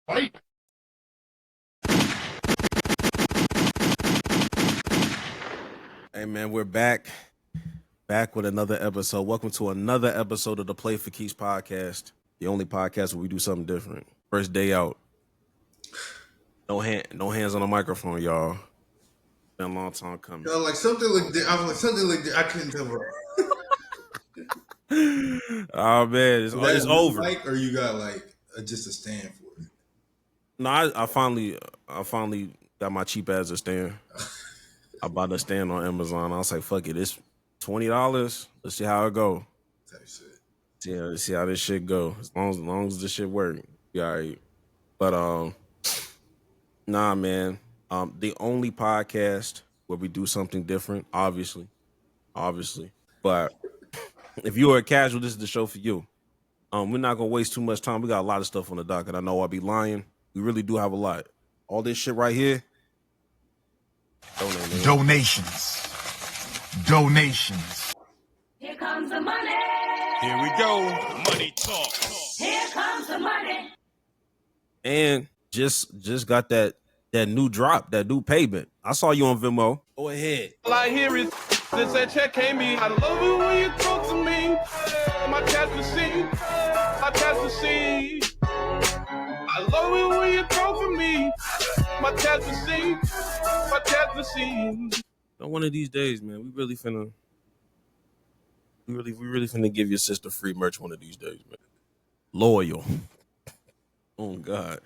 Fight! Hey man, we're back with another episode. Welcome to another episode of the Play for Keeps podcast, the only podcast where we do something different. First day out, no hands on the microphone, y'all. Been a long time coming. Yo, like something like that. I was like something like that. I couldn't tell. Bro. Oh man, it's over. Mic, or you got like just a stand for it? No, I finally got my cheap ass a stand. I bought a stand on Amazon. I was like, fuck it, it's $20. Let's see how it go. Type shit. Yeah, let's see how this shit go. As long as this shit work, yeah. Right. But nah, man. The only podcast where we do something different, obviously. But if you are a casual, this is the show for you. We're not gonna waste too much time. We got a lot of stuff on the docket. I know I'll be lying. We really do have a lot. All this shit right here. Donations. Here comes the money. Here we go. Money talk. Here comes the money. And just got that new drop, that new payment. I saw you on Venmo. Go ahead. All I hear is since that check came in. I love it when you talk to me. My Cathy. I love it when you talk to me. My Cathy. One of these days, man, we really finna give your sister free merch one of these days, man. Loyal. Oh God.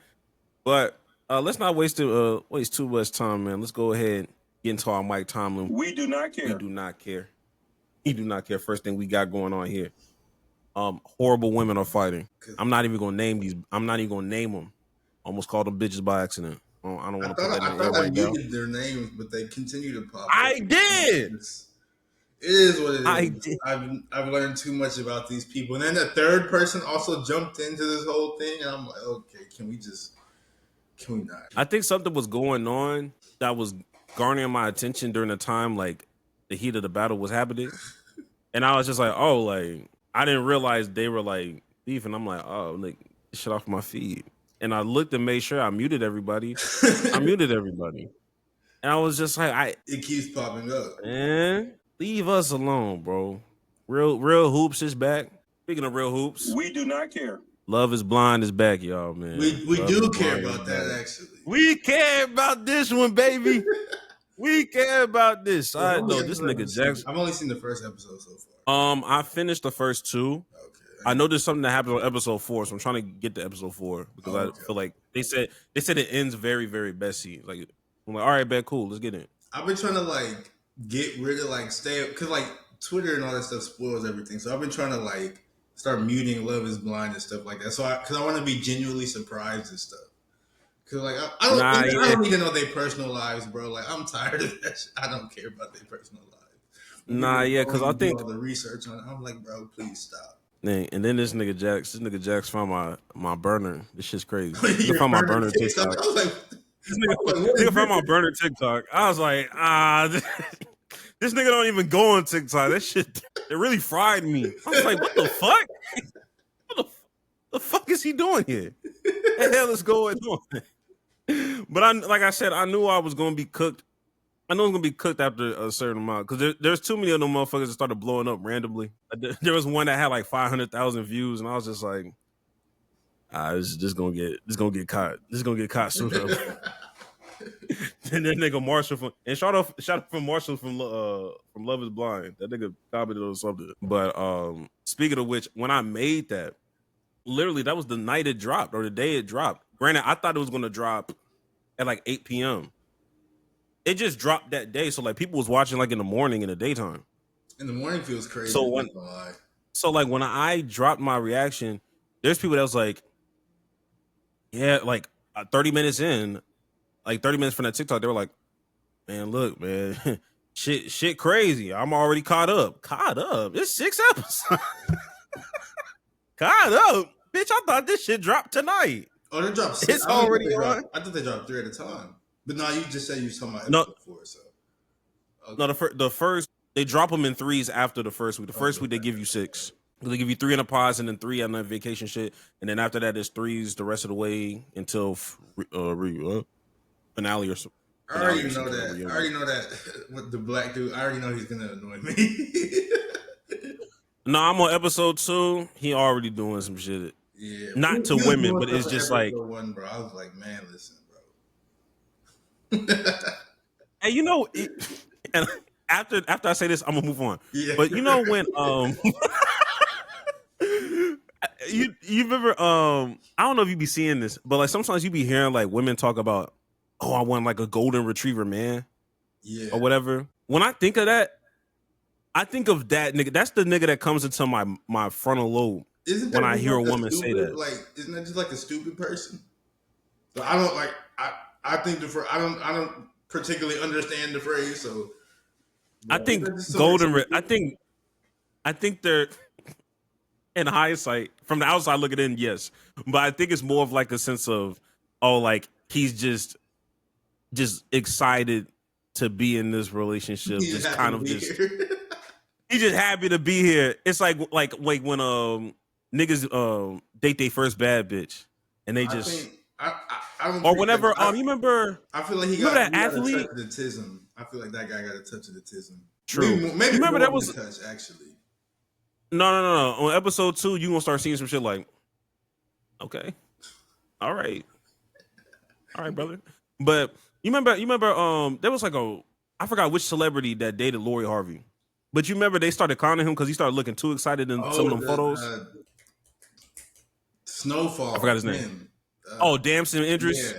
But let's not waste too much time, man. Let's go ahead and get into our Mike Tomlin. We do not care. We do not care. First thing we got going on here. Horrible women are fighting. I'm not even gonna name them. Almost called them bitches by accident. I don't want to put that in the air right now. I muted their names, but they continue to pop up. I did. It is what it is. I did. I've learned too much about these people, and then the third person also jumped into this whole thing, and I'm like, okay, can we not? I think something was going on that was garnering my attention during the time like the heat of the battle was happening, and I was just like, oh, like I didn't realize they were like beefing. I'm like, oh, like shit off my feed. And I looked and made sure I muted everybody. And I was just like, it keeps popping up. Man, leave us alone, bro. Real Hoops is back. Speaking of Real Hoops, we do not care. Love is Blind is back, y'all, man. We do care about that, actually. We care about this one, baby. We care about this. I know this nigga Jackson. I've only seen the first episode so far. I finished the first two. I know there's something that happens on episode 4, so I'm trying to get to episode 4 because I feel like they said it ends very, very messy. Like I'm like, all right, bet, cool, let's get in. I've been trying to like get rid of like stay because like Twitter and all that stuff spoils everything. So I've been trying to like start muting Love is Blind and stuff like that. So because I want to be genuinely surprised and stuff. Because like I don't need to know their personal lives, bro. Like I'm tired of that shit. I don't care about their personal lives. Because I think all the research on it. I'm like, bro, please stop. And then this nigga Jax found my burner. This shit's crazy. He found my burner TikTok. I was like, nigga found my burner TikTok. I was like, this nigga don't even go on TikTok. That shit, it really fried me. I was like, what the fuck? What the fuck is he doing here? What the hell is going on? But like I said, I knew I was gonna be cooked. I know it's gonna be cooked after a certain amount because there's too many of them motherfuckers that started blowing up randomly. There was one that had like 500,000 views, and I was just like, this gonna get caught. This is gonna get caught soon. And then nigga Marshall shout out from Marshall from Love is Blind. That nigga commented on something. But speaking of which, when I made that, literally that was the night it dropped or the day it dropped. Granted, I thought it was gonna drop at like 8 p.m. It just dropped that day, so like people was watching like in the morning, in the daytime. In the morning feels crazy. So like when I dropped my reaction, there's people that was like, yeah, like 30 minutes in, like 30 minutes from that TikTok, they were like, man, look, man, shit crazy. I'm already caught up. It's 6 episodes. Caught up, bitch. I thought this shit dropped tonight. Oh, they dropped 6. It's already on. I thought they dropped 3 at a time. But no, you just said you was talking about episode 4, so. Okay. No, the first, they drop them in 3s after the first week. The first week, they give you 6. They give you 3 in a pause and then 3 on the vacation shit, and then after that, there's 3s the rest of the way until finale or something. I already know that. I already know that with the black dude. I already know he's gonna annoy me. No, I'm on episode 2. He already doing some shit. Yeah, not to women, but it's just like one, bro. I was like, man, listen, bro. Hey, you know, and after I say this, I'm gonna move on. Yeah. But you know when you remember I don't know if you be seeing this, but like sometimes you be hearing like women talk about, oh, I want like a golden retriever man, yeah, or whatever. When I think of that, I think of that nigga. That's the nigga that comes into my frontal lobe. Isn't when I hear a like woman say that? Like, isn't that just like a stupid person? So I don't like. I think I don't particularly understand the phrase. So I think golden. I think they're in hindsight from the outside looking in. Yes, but I think it's more of like a sense of, oh, like he's just excited to be in this relationship. He's just kind of just. Here. He's just happy to be here. It's like when niggas date their first bad bitch and they just I don't or whenever you remember. I feel like he got that athlete. A touch of the tism. I feel like that guy got a touch of the tism. True. Maybe remember that was a touch actually. No. On episode 2, you gonna start seeing some shit like, okay, all right, brother. But you remember there was like I forgot which celebrity that dated Lori Harvey. But you remember they started clowning him because he started looking too excited in some of them photos. Snowfall. I forgot his name. Damson Idris.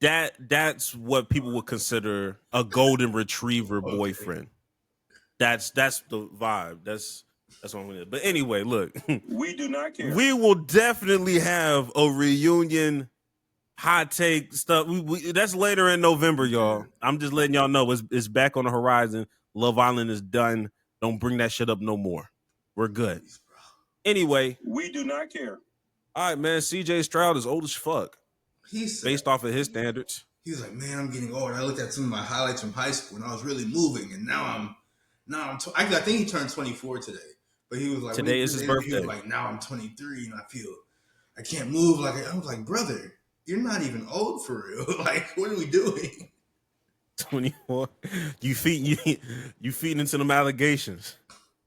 Yeah. That's what people would consider a golden retriever boyfriend. That's the vibe. That's what I'm gonna. But anyway, look. We do not care. We will definitely have a reunion. Hot take stuff. That's later in November, y'all. I'm just letting y'all know it's back on the horizon. Love Island is done. Don't bring that shit up no more. We're good. Anyway, we do not care. All right, man. CJ Stroud is old as fuck. He's based off of his standards. He was like, man, I'm getting old. I looked at some of my highlights from high school and I was really moving, and now I'm. I think he turned 24 today, but he was like, today is his birthday. He was like, now I'm 23 and I can't move like I was like, brother, you're not even old for real. Like, what are we doing? 24. You feeding into them allegations.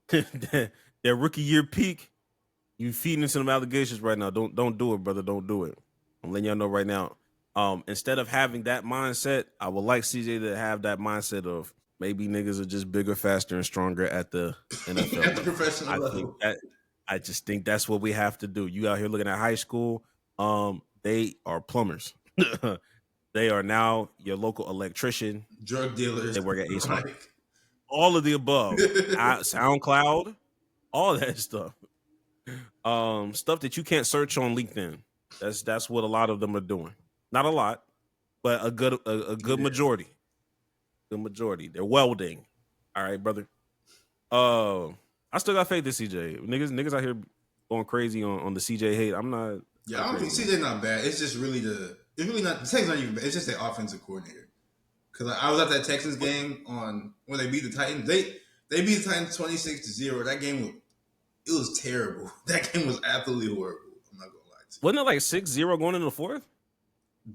that rookie year peak. You feeding into them allegations right now. Don't do it, brother. Don't do it. I'm letting y'all know right now. Instead of having that mindset, I would like CJ to have that mindset of maybe niggas are just bigger, faster, and stronger at the NFL. At the professional level. I just think that's what we have to do. You out here looking at high school. They are plumbers. They are now your local electrician, drug dealers. They work at Ace. All of the above. SoundCloud, all that stuff. Stuff that you can't search on LinkedIn. That's what a lot of them are doing. Not a lot, but a good majority. Good majority. They're welding. All right, brother. I still got faith in CJ. Niggas out here going crazy on the CJ hate. I'm not. Yeah, I don't think CJ's not bad. It's just really the Texans not even bad. It's just the offensive coordinator. Because I was at that Texans game when they beat the Titans. They beat the Titans 26-0. That game was terrible. That game was absolutely horrible. I'm not gonna lie to you. Wasn't it like 6-0 going into the fourth?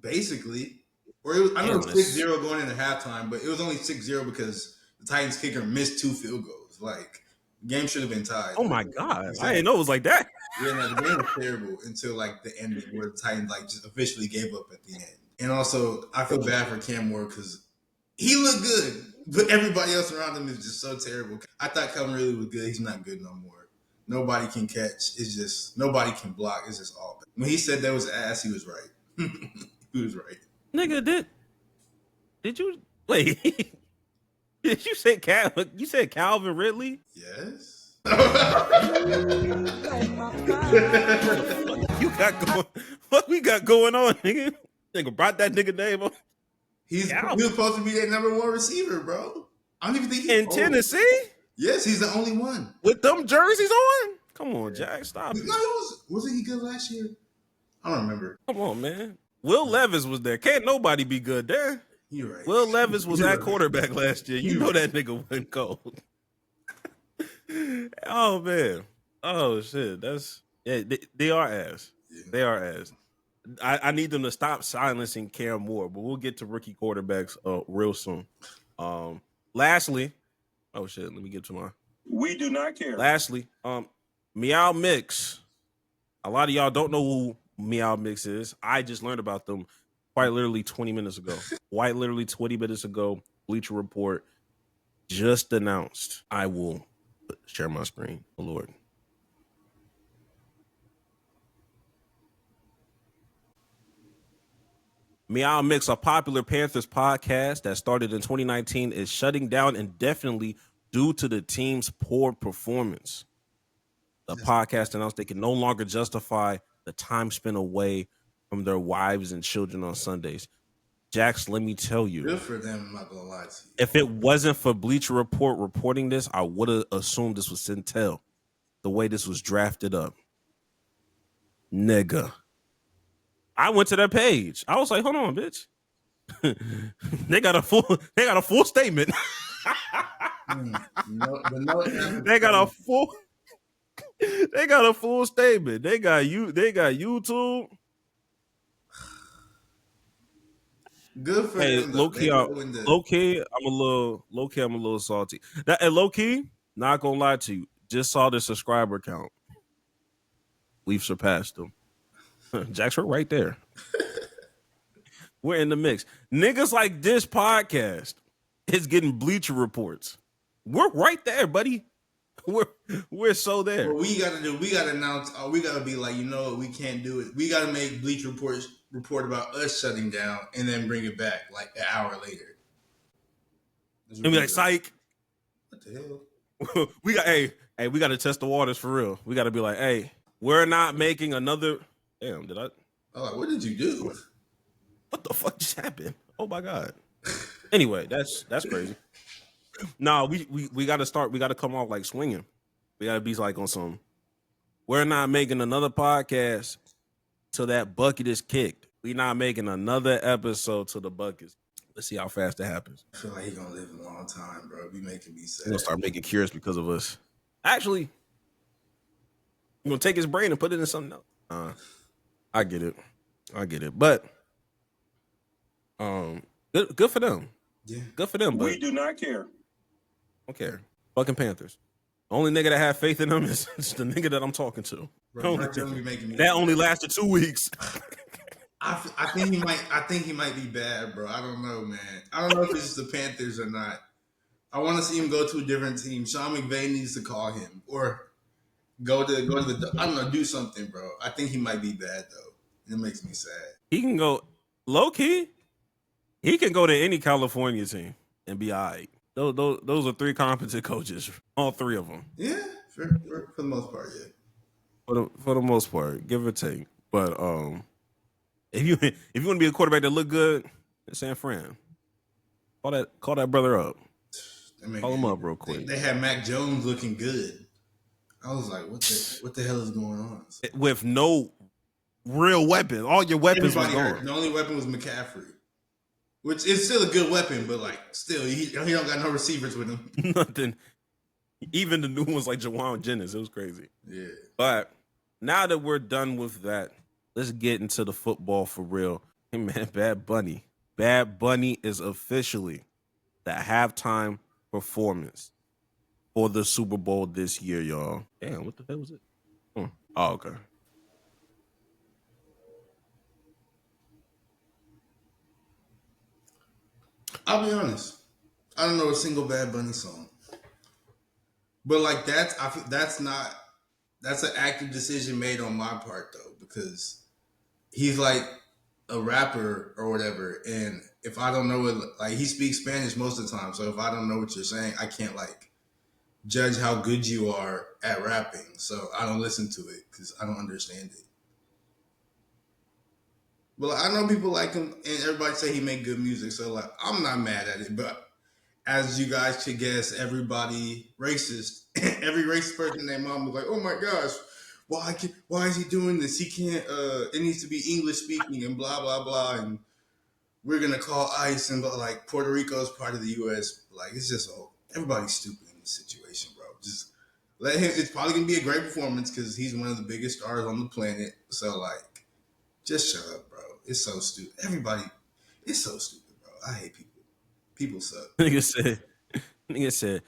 Basically. Or I know it was 6-0 going into halftime, but it was only 6-0 because the Titans kicker missed 2 field goals. Like, the game should have been tied. Oh my God. Exactly. I didn't know it was like that. Yeah, no, the game was terrible until like the ending where the Titans like just officially gave up at the end. And also, I feel bad for Cam Ward because he looked good, but everybody else around him is just so terrible. I thought Calvin Ridley was good. He's not good no more. Nobody can catch. It's just nobody can block. It's just all bad. When he said that was ass, he was right. He was right. Nigga, did you wait? Did you say You said Calvin Ridley? Yes. What we got going on, nigga? Nigga brought that nigga name up. He was supposed to be their number 1 receiver, bro. I don't even think he's in Tennessee. Yes, he's the only one with them jerseys on. Come on, Jack, stop it. No, wasn't he good last year? I don't remember. Come on, man. Will Levis was there. Can't nobody be good there. You're right. Will Levis was at quarterback last year. You know that nigga went cold. Oh man. Oh shit. That's they are ass. Yeah. They are ass. I need them to stop silencing Cam Moore, but we'll get to rookie quarterbacks real soon. Lastly, oh shit, let me get to my We do not care. Lastly, Meow Mix. A lot of y'all don't know who Meow Mix is. I just learned about them quite literally 20 minutes ago. Quite literally 20 minutes ago, Bleacher Report just announced. I will share my screen. Oh, Lord. Meow Mix, a popular Panthers podcast that started in 2019, is shutting down indefinitely due to the team's poor performance. The podcast announced they can no longer justify the time spent away from their wives and children on Sundays. Jax, let me tell you. Good for them, I'm not gonna lie to you. If it wasn't for Bleacher Report reporting this, I would have assumed this was Centel, the way this was drafted up. Nigga. I went to their page. I was like, hold on, bitch. They got a full statement. They got a full statement. They got YouTube. Good for them. Low key, I'm a little salty. And low key, not gonna lie to you, just saw the subscriber count. We've surpassed them. Jax, we're right there. We're in the mix. Niggas like this podcast is getting Bleacher Reports. We're right there, buddy. We're so there. What we gotta announce. We gotta be like, you know what, we can't do it. We gotta make Bleacher report about us shutting down and then bring it back like an hour later. And be like, psych. What the hell? We got to test the waters for real. We got to be like, hey, we're not making another. Damn, did I? Oh, like, what did you do? What the fuck just happened? Oh my god. Anyway, that's crazy. No, we got to start. We got to come off like swinging. We got to be like on some. We're not making another podcast till that bucket is kicked. We not making another episode till the buckets. Let's see how fast that happens. I feel like he's gonna live a long time, bro. Be making me sad. He's gonna start making cures because of us. Actually, you're gonna take his brain and put it in something else. I get it. But good for them. Yeah. Good for them. But We do not care. don't care. Fucking Panthers. The only nigga that have faith in them is the nigga that I'm talking to. Bro, that only lasted 2 weeks. I think he might be bad, bro. I don't know, man. I don't know if it's the Panthers or not. I want to see him go to a different team. Sean McVay needs to call him or go to the. I don't know, do something, bro. I think he might be bad though. It makes me sad. He can go low key. He can go to any California team and be all right. Those are 3 competent coaches, all 3 of them. Yeah, for the most part, yeah. For the most part, give or take. But if you want to be a quarterback that look good, it's San Fran. Call that brother up. Call him up real quick. They had Mac Jones looking good. I was like, what the hell is going on? With no real weapon. All your weapons was gone. Hurt. The only weapon was McCaffrey. Which is still a good weapon, but like still, he don't got no receivers with him. Nothing. Even the new ones like Jawan Jennings, it was crazy. Yeah. But now that we're done with that, let's get into the football for real. Hey man, Bad Bunny is officially the halftime performance for the Super Bowl this year, y'all. Damn, what the hell was it? Oh, okay. I'll be honest. I don't know a single Bad Bunny song. But like that's an active decision made on my part though, because he's like a rapper or whatever, and if I don't know it, like he speaks Spanish most of the time, so if I don't know what you're saying, I can't like judge how good you are at rapping. So I don't listen to it because I don't understand it. But like, I know people like him, and everybody say he make good music, so like I'm not mad at it. But as you guys should guess, everybody racist, every racist person in their mom was like, "Oh my gosh, why is he doing this? He can't. It needs to be English speaking and blah blah blah." And we're gonna call ICE, and but like Puerto Rico is part of the U.S. Like it's just everybody's stupid in this situation, bro. Just Let him. It's probably gonna be a great performance because he's one of the biggest stars on the planet. So like, just shut up, bro. It's so stupid. Everybody, it's so stupid, bro. I hate people. People suck. Nigga said,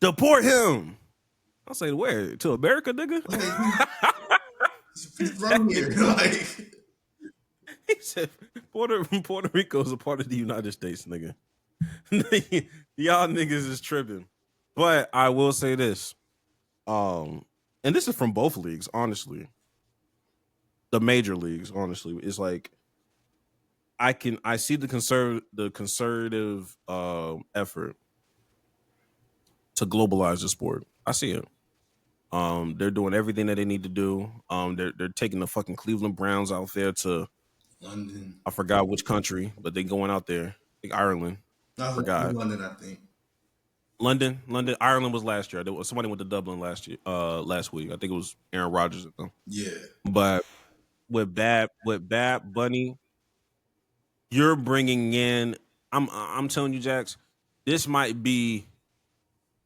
deport him. I'll say where? To America, nigga? He's from here. Like, he said, Puerto Rico is a part of the United States, nigga. Y'all niggas is tripping. But I will say this. And this is from both leagues, honestly. The major leagues, honestly. It's like I see the conservative effort to globalize the sport. I see it. They're doing everything that they need to do. They're taking the fucking Cleveland Browns out there to London. I forgot which country, but they going out there. I think Ireland. I forgot. London, I think. London. Ireland was last year. Somebody went to Dublin last week. I think it was Aaron Rodgers. Yeah. But with Bad Bunny, you're bringing in. I'm telling you, Jax, this might be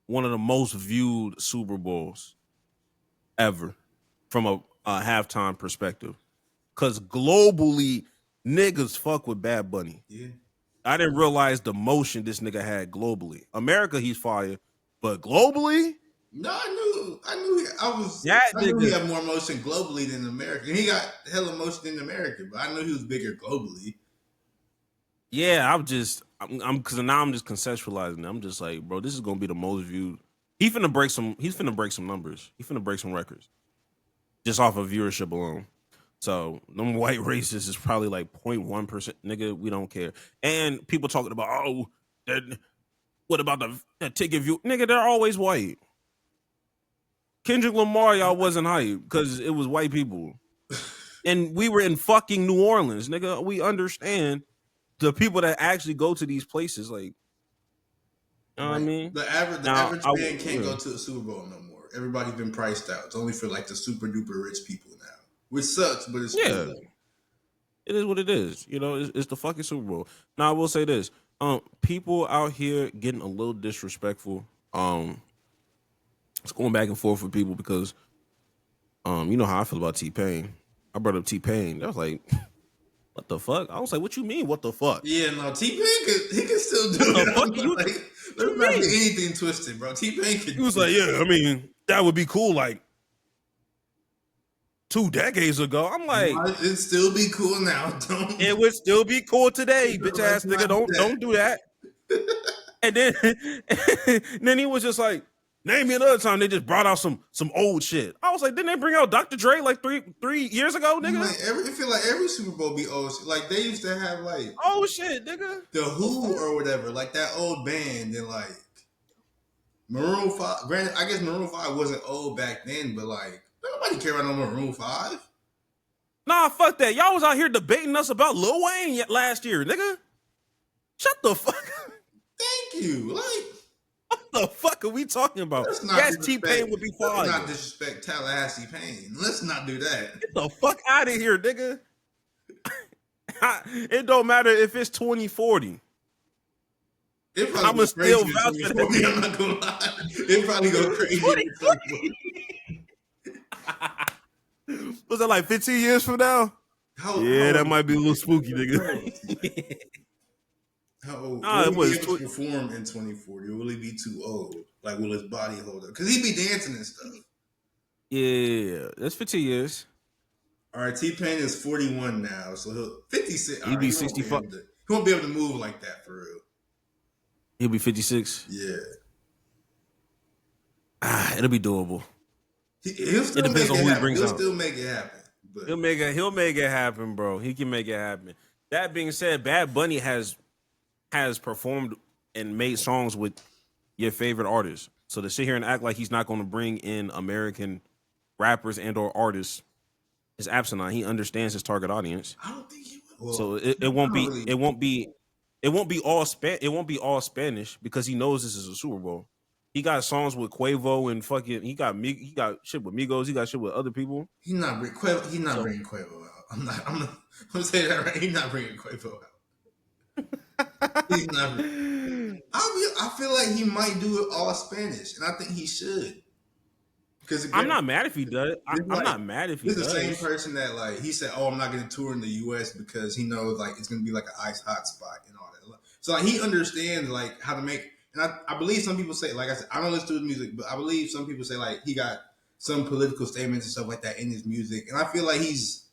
one of the most viewed Super Bowls ever from a halftime perspective. Because globally, niggas fuck with Bad Bunny. Yeah. I didn't realize the motion this nigga had globally. America, he's fire. But globally? No, I knew he had more motion globally than America. And he got hella motion in America, but I knew he was bigger globally. Yeah, because now I'm just conceptualizing it. I'm just like, bro, this is gonna be the most viewed. He's finna break some numbers. He's finna break some records. Just off of viewership alone. So them white racists is probably like 0.1%. Nigga, we don't care. And people talking about, what about the ticket view? Nigga, they're always white. Kendrick Lamar, y'all wasn't hype because it was white people. And we were in fucking New Orleans, nigga. We understand the people that actually go to these places, like, you know what I mean? The average man can't go to the Super Bowl no more. Everybody's been priced out. It's only for like the super duper rich people now, which sucks, but it's cool. It is what it is. You know, it's the fucking Super Bowl. Now I will say this: people out here getting a little disrespectful. It's going back and forth with people because, you know how I feel about T-Pain. I brought up T-Pain. I was like, what the fuck? I was like, what you mean, what the fuck? Yeah, no, T-Pain he can still do it. Let's not get anything twisted, bro. T-Pain can. He was like, yeah, I mean, that would be cool, like 2 decades ago. I'm like, it'd still be cool now. It would still be cool today, bitch ass nigga. Don't do that. And then he was just like, name me another time they just brought out some old shit. I was like, didn't they bring out Dr. Dre like three years ago, nigga? Like, I feel like every Super Bowl be old shit. Like they used to have like oh shit, nigga. The Who or whatever, like that old band, and like Maroon 5. Granted, I guess Maroon 5 wasn't old back then, but like nobody care about no Maroon 5. Nah, fuck that. Y'all was out here debating us about Lil Wayne last year, nigga. Shut the fuck up. Thank you. Like, what the fuck are we talking about? Yes, T-Pain would be fine. Let's not disrespect Tallahassee Pain. Let's not do that. Get the fuck out of here, nigga. It don't matter if it's 2040. I'ma still vouch for that. I'm not gonna lie. It probably go crazy. 2040. Was that like 15 years from now? That might be a little spooky, nigga. How old? Will he perform in 2040? Or will he be too old? Like, will his body hold up? Because he be dancing and stuff. Yeah, that's 15 years. All right, T-Pain is 41 now, so he'll 56. He'll be 65. He won't be able to move like that for real. He'll be 56. Yeah. It'll be doable. He'll still make it happen. He'll still make it happen. But he'll make it happen, bro. He can make it happen. That being said, Bad Bunny has performed and made songs with your favorite artists. So to sit here and act like he's not going to bring in American rappers and or artists is asinine. He understands his target audience. I don't think he will. So it won't be all Spanish because he knows this is a Super Bowl. He got songs with Quavo and fucking he got shit with Migos. He got shit with other people. He's not bringing Quavo out. I'm gonna say that right. He's not bringing Quavo out. He's not. I feel like he might do it all Spanish, and I think he should. Because I'm not mad if he does. I'm not mad if he does. does. This is the same person that like he said, "Oh, I'm not going to tour in the U.S. because he knows like it's going to be like an ice hot spot and all that." So like he understands like how to make. And I believe some people say, like I said, I don't listen to his music, but I believe some people say like he got some political statements and stuff like that in his music, and I feel like he's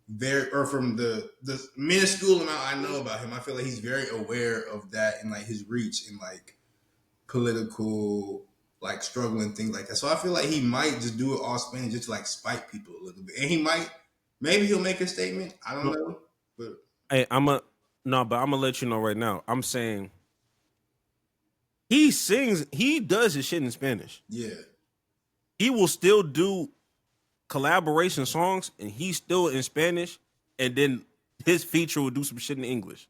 very, or from the minuscule amount I know about him, I feel like he's very aware of that and like his reach and like political like struggle and things like that. So I feel like he might just do it all Spanish just to like spite people a little bit, and he might, maybe he'll make a statement. I don't know, but hey, I'm gonna let you know right now. I'm saying he does his shit in Spanish. Yeah, he will still do collaboration songs, and he's still in Spanish, and then his feature will do some shit in English.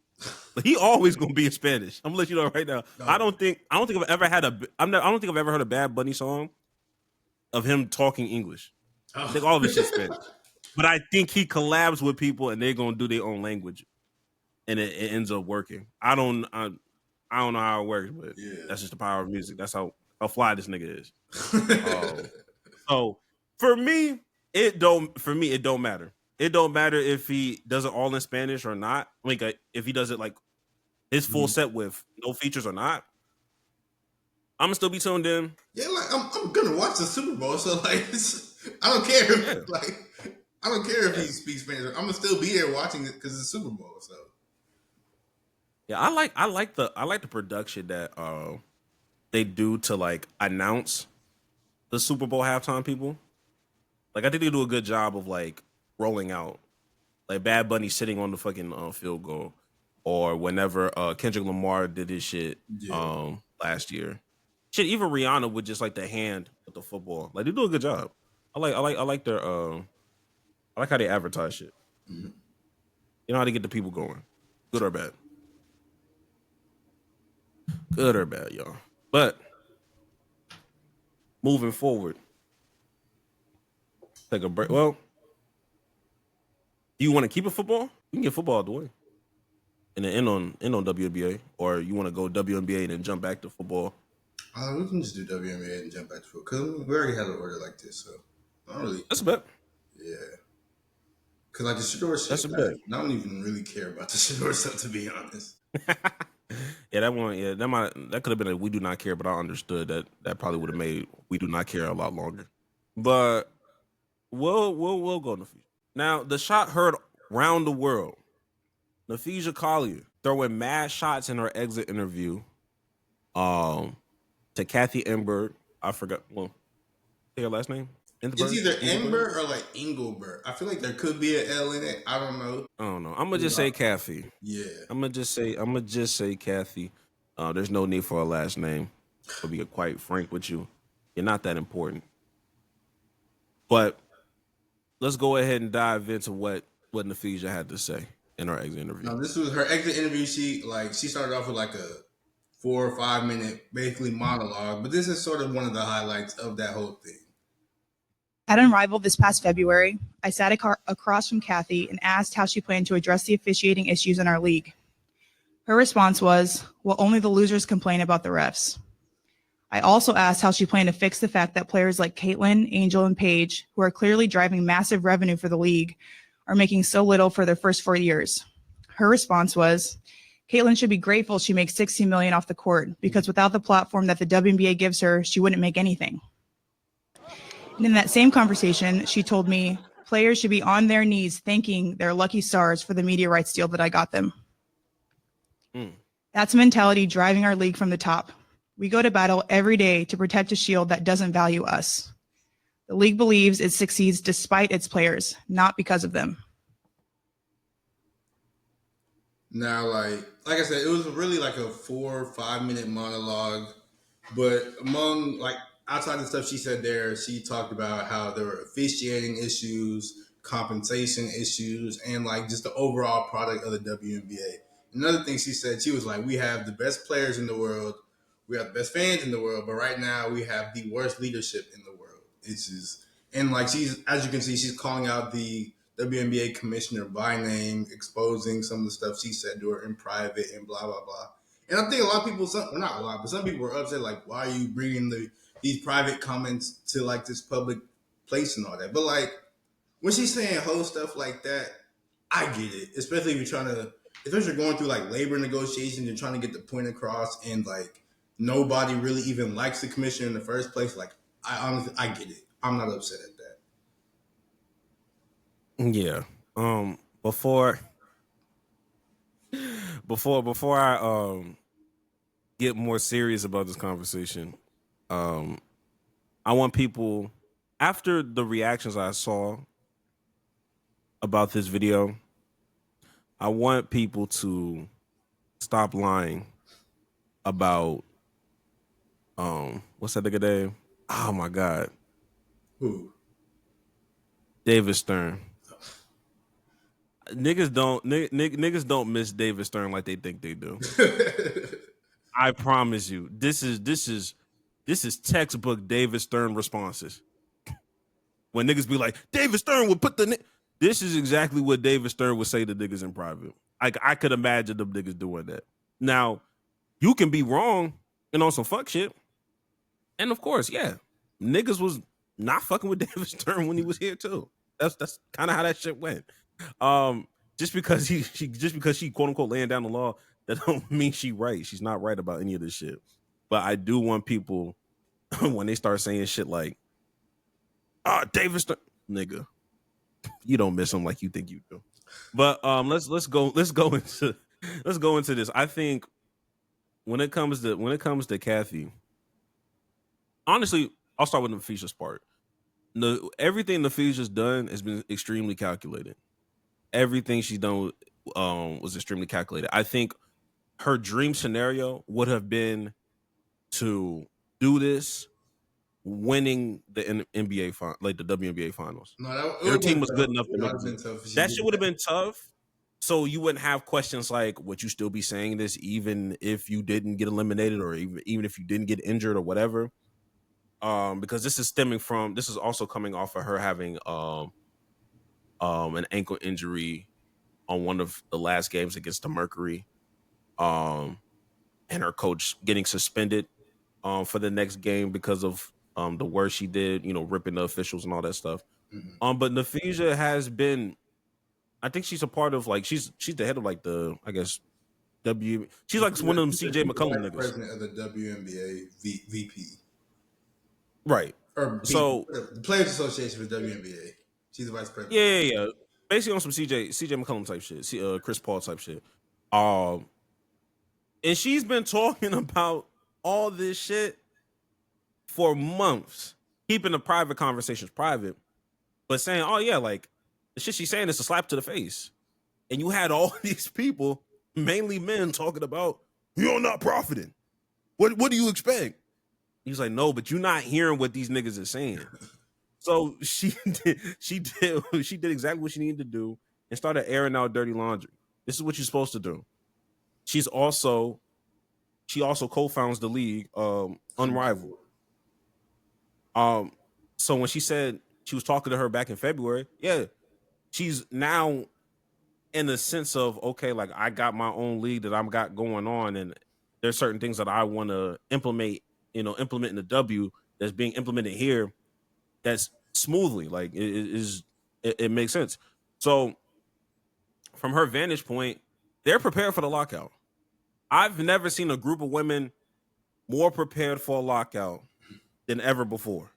But he always gonna be in Spanish. I'm gonna let you know right now. No. I don't think I've ever had I don't think I've ever heard a Bad Bunny song of him talking English. I think all of his shit's Spanish. But I think he collabs with people, and they're gonna do their own language, and it ends up working. I don't know how it works, but that's just the power of music. That's how fly this nigga is. So for me, it don't matter. It don't matter if he does it all in Spanish or not. Like if he does it like his full set with no features or not, I'm gonna still be tuned in. Yeah, like I'm gonna watch the Super Bowl, so like I don't care. Yeah. Like I don't care if he speaks Spanish. I'm gonna still be there watching it because it's the Super Bowl. So yeah, I like the production that they do to like announce the Super Bowl halftime people. Like I think they do a good job of like rolling out, like Bad Bunny sitting on the fucking field goal, or whenever Kendrick Lamar did his shit last year. Shit, even Rihanna with just like the hand with the football. Like they do a good job. I like their I like how they advertise shit. Mm-hmm. You know how to get the people going, good or bad. Good or bad, y'all. But moving forward, take a break. Well, do you want to keep it football? You can get football out the way, and then end on WNBA, or you want to go WNBA and then jump back to football. We can just do WNBA and jump back to football because we already had an order like this, so I don't really. That's a bet. Yeah, because like the Shadour shit, that's a bet. I don't even really care about the Shadour stuff, to be honest. Yeah, that one. Yeah, that could have been a "we do not care," but I understood that probably would have made "we do not care" a lot longer. But we'll go in the future. Now, the shot heard round the world. Nafisa Collier throwing mad shots in her exit interview. To Cathy Engelbert. I forgot. Well, say her last name. It's either Engelbert or like Engelbert. I feel like there could be an L in it. I don't know. I'm gonna just say Cathy. Yeah. I'm gonna just say Cathy. There's no need for a last name. To be quite frank with you, you're not that important. But let's go ahead and dive into what Nafisa had to say in her exit interview. No, this was her exit interview. She started off with like a 4 or 5 minute basically monologue, but this is sort of one of the highlights of that whole thing. At Unrivaled this past February, I sat across from Cathy and asked how she planned to address the officiating issues in our league. Her response was, well, only the losers complain about the refs. I also asked how she planned to fix the fact that players like Caitlin, Angel, and Paige, who are clearly driving massive revenue for the league, are making so little for their first 4 years. Her response was, Caitlin should be grateful she makes $60 million off the court because without the platform that the WNBA gives her, she wouldn't make anything. And in that same conversation, she told me players should be on their knees thanking their lucky stars for the media rights deal that I got them. That's mentality driving our league from the top. We go to battle every day to protect a shield that doesn't value us. The league believes it succeeds despite its players, not because of them. Now, like I said, it was really like a 4 or 5 minute monologue, but among like outside the stuff she said there, she talked about how there were officiating issues, compensation issues, and like just the overall product of the WNBA. Another thing she said, she was like, we have the best players in the world, we have the best fans in the world, but right now we have the worst leadership in the world. It's just, and like she's, as you can see, she's calling out the WNBA commissioner by name, exposing some of the stuff she said to her in private and blah, blah, blah. And I think a lot of people, well, not a lot, but some people were upset, like, why are you bringing the these private comments to like this public place and all that. But like when she's saying whole stuff like that, I get it. Especially if you're trying to, especially if you're going through like labor negotiations and trying to get the point across, and like nobody really even likes the commissioner in the first place. Like I honestly, I get it. I'm not upset at that. Yeah. Before I get more serious about this conversation, I want people, after the reactions I saw about this video, I want people to stop lying about what's that nigga name? Oh my God. Who? David Stern. Niggas don't miss David Stern like they think they do. I promise you. This is textbook David Stern responses. When niggas be like, David Stern would put this is exactly what David Stern would say to niggas in private. I could imagine them niggas doing that. Now, you can be wrong and on some fuck shit. And of course, yeah, niggas was not fucking with David Stern when he was here too. That's kind of how that shit went. Just because she quote unquote laying down the law, that don't mean she right. She's not right about any of this shit. But I do want people when they start saying shit like, David Stern, nigga, you don't miss him like you think you do. But let's go into this. I think when it comes to Cathy, honestly, I'll start with the Officia's part. Everything the Officia's done has been extremely calculated. Everything she's done was extremely calculated. I think her dream scenario would have been to do this winning the NBA like the WNBA finals. No, their team was good enough to make it. That shit would have been tough. So you wouldn't have questions like, would you still be saying this even if you didn't get eliminated, or even if you didn't get injured or whatever? Because this is also coming off of her having an ankle injury on one of the last games against the Mercury, and her coach getting suspended for the next game because of the work she did, ripping the officials and all that stuff. Mm-hmm. But Nafisa has been, I think she's a part of like she's the head of like the, I guess, she's like one of them CJ McCollum niggas. President of the WNBA VP. Right. Or so the Players Association for WNBA. She's the vice president. Yeah. Basically on some CJ McCollum type shit, Chris Paul type shit. And she's been talking about all this shit for months, keeping the private conversations private, but saying, oh yeah, like the shit she's saying is a slap to the face. And you had all these people, mainly men, talking about, you're not profiting. What do you expect? He's like, no, but you're not hearing what these niggas are saying. So she did exactly what she needed to do and started airing out dirty laundry. This is what you're supposed to do. She also co-founds the league, Unrivaled. So when she said she was talking to her back in February, yeah, she's now in the sense of, okay, like I got my own league that I've got going on, and there's certain things that I want to implement in the W that's being implemented here that's smoothly, like it makes sense. So from her vantage point, they're prepared for the lockout. I've never seen a group of women more prepared for a lockout than ever before.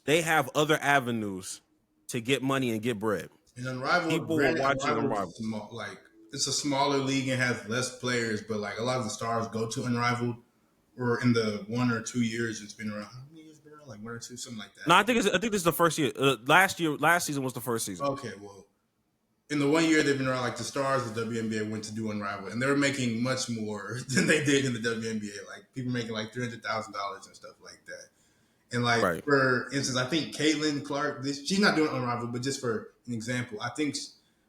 They have other avenues to get money and get bread. And Unrivaled, people were watching Unrivaled. Like it's a smaller league and has less players, but like a lot of the stars go to Unrivaled. Or in the 1 or 2 years it's been around. How many years been around? Like 1 or 2, something like that. No, I think this is the first year. Last season was the first season. Okay, well, in the 1 year they've been around, like the stars of the WNBA went to do Unrivaled, and they were making much more than they did in the WNBA. Like people making like $300,000 and stuff like that. And like right. For instance, I think Caitlin Clark, she's not doing Unrivaled, but just for an example, I think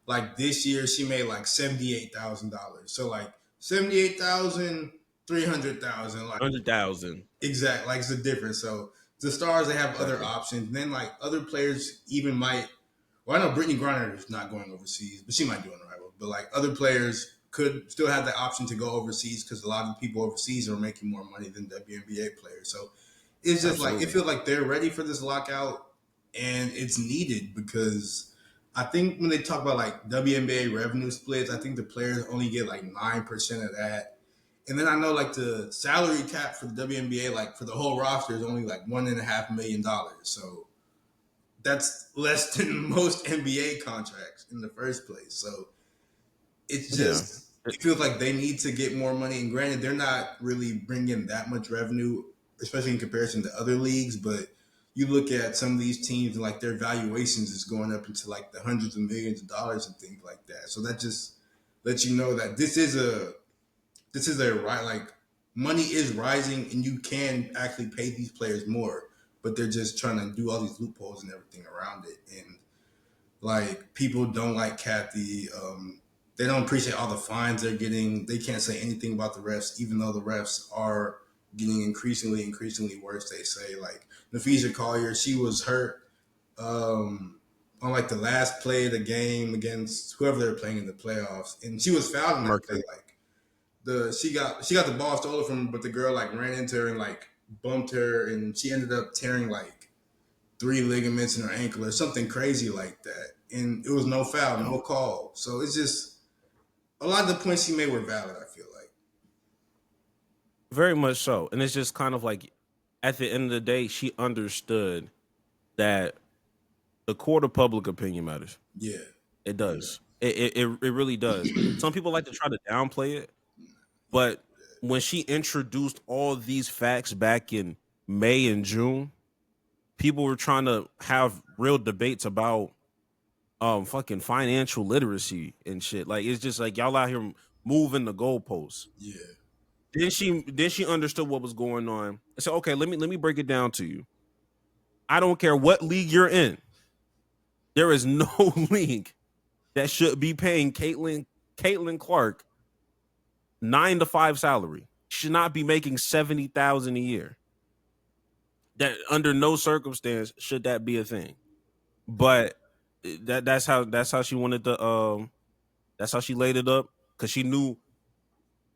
like this year she made like $78,000. So like 78,000. 300,000, like 100,000. Exactly, like it's the difference. So the stars, they have other options. And then like other players even might. Well, I know Brittany Griner is not going overseas, but she might do Unrivaled. But like other players could still have the option to go overseas because a lot of the people overseas are making more money than WNBA players. So it's just like it feels like they're ready for this lockout, and it's needed because I think when they talk about like WNBA revenue splits, I think the players only get like 9% of that. And then I know like the salary cap for the WNBA, like for the whole roster, is only like $1.5 million. So that's less than most NBA contracts in the first place. So it's just it feels like they need to get more money. And granted, they're not really bringing that much revenue, especially in comparison to other leagues. But you look at some of these teams and like their valuations is going up into like the hundreds of millions of dollars and things like that. So that just lets you know that this is a right, like money is rising and you can actually pay these players more, but they're just trying to do all these loopholes and everything around it. And like people don't like Cathy. They don't appreciate all the fines they're getting. They can't say anything about the refs, even though the refs are getting increasingly worse. They say like Nafisa Collier, she was hurt on like the last play of the game against whoever they're playing in the playoffs, and she was fouled in that play. Like she got the ball stolen from her, but the girl like ran into her and like bumped her, and she ended up tearing like 3 ligaments in her ankle or something crazy like that. And it was no foul, no call. So it's just a lot of the points she made were valid, I feel like. Very much so. And it's just kind of like at the end of the day, she understood that the court of public opinion matters. Yeah. It does. It really does. Some people like to try to downplay it, but when she introduced all these facts back in May and June, people were trying to have real debates about fucking financial literacy and shit. Like it's just like y'all out here moving the goalposts. Yeah. Then she understood what was going on and said, okay, let me break it down to you. I don't care what league you're in. There is no league that should be paying Caitlin Clark 9 to 5 salary. She should not be making $70,000 a year. That under no circumstance should that be a thing. But that's how she wanted to that's how she laid it up, because she knew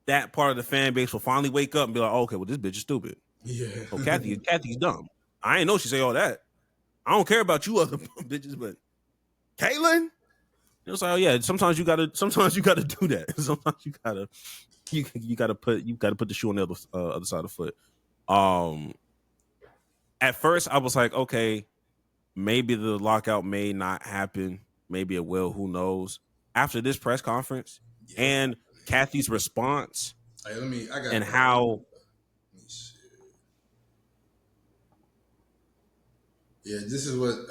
that part of the fan base will finally wake up and be like, oh, okay, well, this bitch is stupid. Yeah. Oh, Cathy's dumb. I ain't know she say all that. I don't care about you other bitches, but Caitlin? It was like, oh yeah, sometimes you gotta do that. Sometimes you gotta put the shoe on the other side of the foot. At first I was like, okay, maybe the lockout may not happen. Maybe it will. Who knows? After this press conference and Cathy's response, and how. Yeah, this is what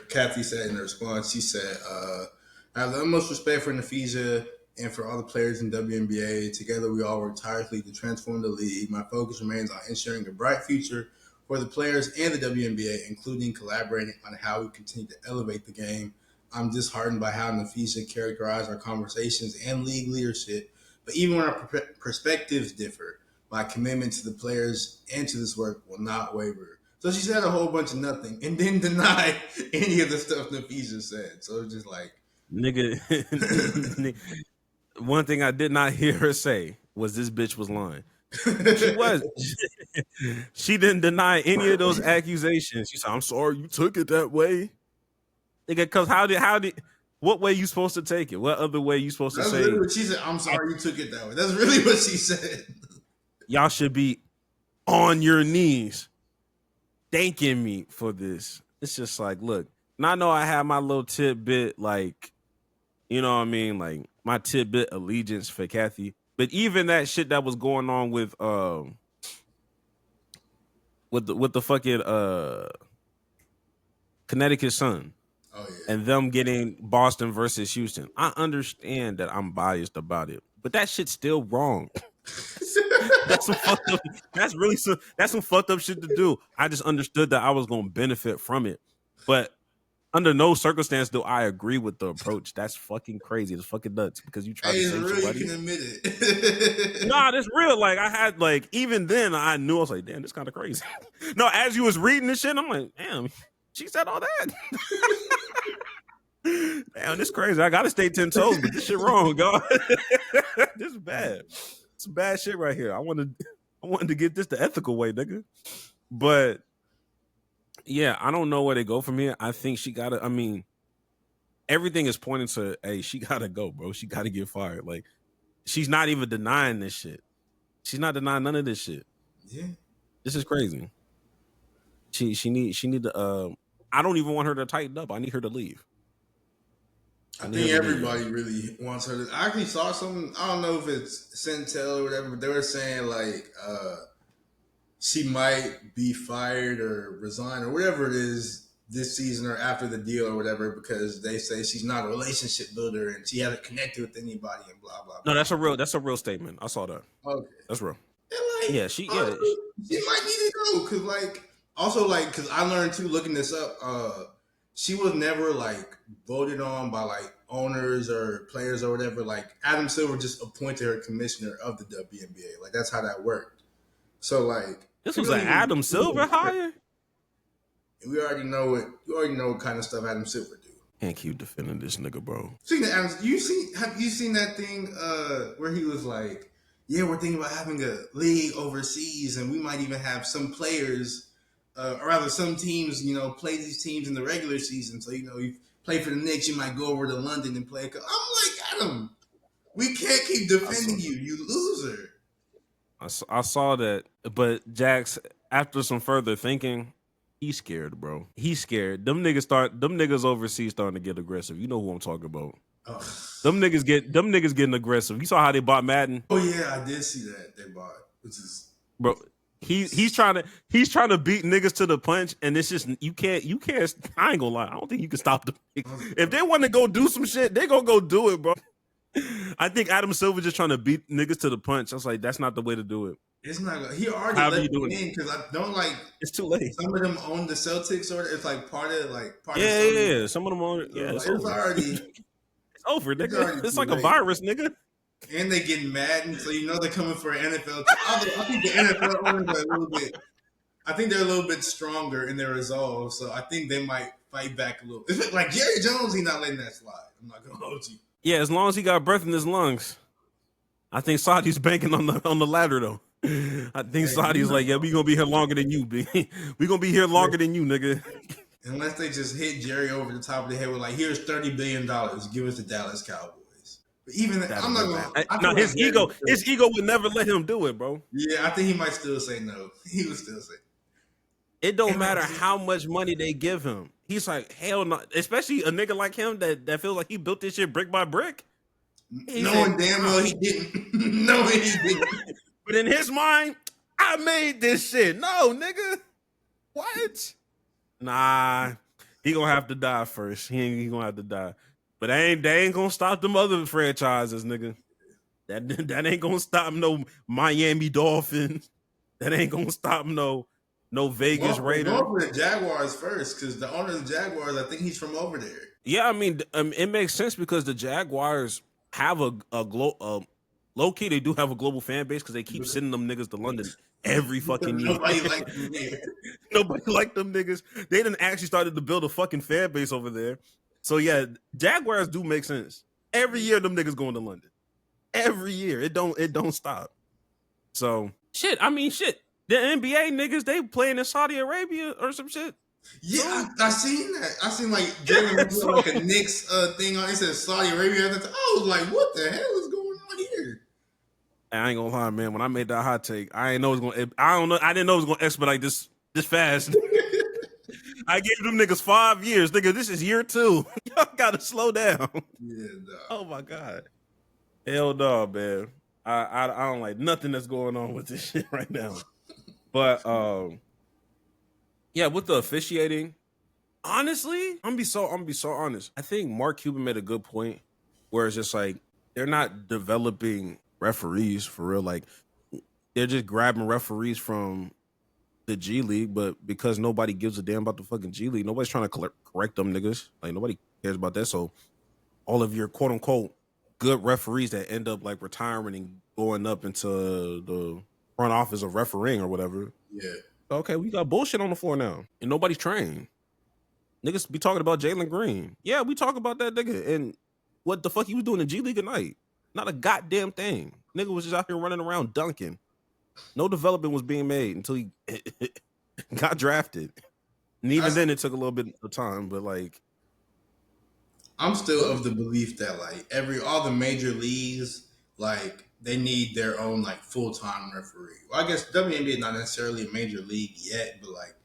Cathy said in her response. She said, I have the utmost respect for Nafisa and for all the players in WNBA. Together, we all work tirelessly to transform the league. My focus remains on ensuring a bright future for the players and the WNBA, including collaborating on how we continue to elevate the game. I'm disheartened by how Nafisa characterized our conversations and league leadership. But even when our perspectives differ, my commitment to the players and to this work will not waver. So she said a whole bunch of nothing and didn't deny any of the stuff Nafisa said. So it's just like, nigga. One thing I did not hear her say was this bitch was lying. She was. She didn't deny any of those accusations. She said, "I'm sorry you took it that way." Nigga, because how did what way you supposed to take it? What other way you supposed to say? That's really what she said. I'm sorry you took it that way. That's really what she said. Y'all should be on your knees thanking me for this. It's just like, look, and I know I have my little tidbit, like, you know what I mean, like my tidbit allegiance for Cathy. But even that shit that was going on with the fucking Connecticut Sun, and them getting Boston versus Houston, I understand that I'm biased about it, but that shit's still wrong. That's some fucked up. That's some fucked up shit to do. I just understood that I was gonna benefit from it, but under no circumstance do I agree with the approach. That's fucking crazy. It's fucking nuts because you tried to say really, somebody. You can admit it. Nah, that's real. Like I had, like, even then I knew, I was like, damn, this kind of crazy. No, as you was reading this shit, I'm like, damn, she said all that. Damn, this crazy. I gotta stay 10 toes, but this shit wrong, God. This is bad. It's bad shit right here. I want I wanted to get this the ethical way, nigga. But yeah, I don't know where they go from here. I think she gotta. I mean, everything is pointing to, hey, she gotta go, bro. She gotta get fired. Like, she's not even denying this shit. She's not denying none of this shit. Yeah, this is crazy. She need to. I don't even want her to tighten up. I need her to leave. I think everybody really wants her to. I actually saw something. I don't know if it's Centel or whatever, but they were saying like she might be fired or resign or whatever it is this season or after the deal or whatever, because they say she's not a relationship builder and she hasn't connected with anybody and blah blah. No, that's a real statement. I saw that. Okay, that's real. Like, yeah, she might need to go because because I learned too looking this up. She was never like voted on by like owners or players or whatever. Like Adam Silver just appointed her commissioner of the WNBA. Like that's how that worked. So like this was an Adam Silver hire. We already know what kind of stuff Adam Silver do. Can't keep defending this nigga, bro. Speaking of Adam, have you seen that thing where he was like, yeah, we're thinking about having a league overseas and we might even have some players or rather some teams, play these teams in the regular season. So, you play for the Knicks, you might go over to London and play. I'm like, Adam, we can't keep defending you loser. I saw that, but Jax, after some further thinking, he's scared, bro. He's scared. Them niggas overseas starting to get aggressive. You know who I'm talking about. Oh. Them niggas getting aggressive. You saw how they bought Madden? Oh yeah, I did see that they bought. Which is bro. He's trying to beat niggas to the punch, and it's just you can't. I ain't gonna lie. I don't think you can stop them. If they want to go do some shit, they gonna go do it, bro. I think Adam Silver just trying to beat niggas to the punch. I was like, that's not the way to do it. It's not. He already let them in because I don't like. It's too late. Some of them own the Celtics, or it's like part of. Yeah. Some of them own it. Yeah, it's already. It's over, nigga. It's like a virus, nigga. And they getting mad, and so they're coming for an NFL. I think the NFL owners are a little bit. I think they're a little bit stronger in their resolve, so I think they might fight back a little. It's like Jerry Jones, he's not letting that slide. I'm not gonna hold you. Yeah, as long as he got breath in his lungs. I think Saudi's banking on the ladder though. I think Saudi's like, yeah, we gonna be here longer than you, B. We gonna be here longer than you, nigga. Unless they just hit Jerry over the top of the head with like, here's $30 billion, give us the Dallas Cowboys. But even I'm not gonna. No, his ego would never let him do it, bro. Yeah, I think he might still say no. He would still say. It don't matter how much money they give him. He's like, hell no. Especially a nigga like him that feels like he built this shit brick by brick. Knowing damn well he didn't. Knowing he didn't. But in his mind, I made this shit. No, nigga. What? Nah. He gonna have to die first. He gonna have to die. But they ain't gonna stop them other franchises, nigga. That ain't gonna stop no Miami Dolphins. That ain't gonna stop no Vegas Raiders. Go for the Jaguars first, because the owner of the Jaguars, I think he's from over there. Yeah, I mean, it makes sense because the Jaguars have low key. They do have a global fan base because they keep sending them niggas to London every fucking year. Nobody likes them there. Nobody like them niggas. They done actually started to build a fucking fan base over there. So yeah, Jaguars do make sense. Every year them niggas going to London. Every year. It don't stop. So shit. The NBA niggas, they playing in Saudi Arabia or some shit. Yeah, I seen that. I seen like Jalen was like a Knicks thing on. It said Saudi Arabia. I was like, what the hell is going on here? I ain't gonna lie, man. When I made that hot take, I didn't know it was gonna expedite this fast. I gave them niggas 5 years. Nigga, this is year 2. Y'all gotta slow down. Yeah, no. Oh my God. Hell no, man. I don't like nothing that's going on with this shit right now. But yeah, with the officiating, honestly, I'm gonna be so honest. I think Mark Cuban made a good point where it's just like they're not developing referees for real. Like they're just grabbing referees from the G League, but because nobody gives a damn about the fucking G League, nobody's trying to correct them niggas. Like nobody cares about that. So all of your quote unquote good referees that end up like retiring and going up into the front office of refereeing or whatever. Yeah. Okay, we got bullshit on the floor now, and nobody's trained. Niggas be talking about Jalen Green. Yeah, we talk about that nigga and what the fuck he was doing in G League at night. Not a goddamn thing. Nigga was just out here running around dunking. No development was being made until he got drafted. And even then, it took a little bit of time. But like, I'm still of the belief that like all the major leagues, like they need their own like full-time referee. Well, I guess WNBA is not necessarily a major league yet, but like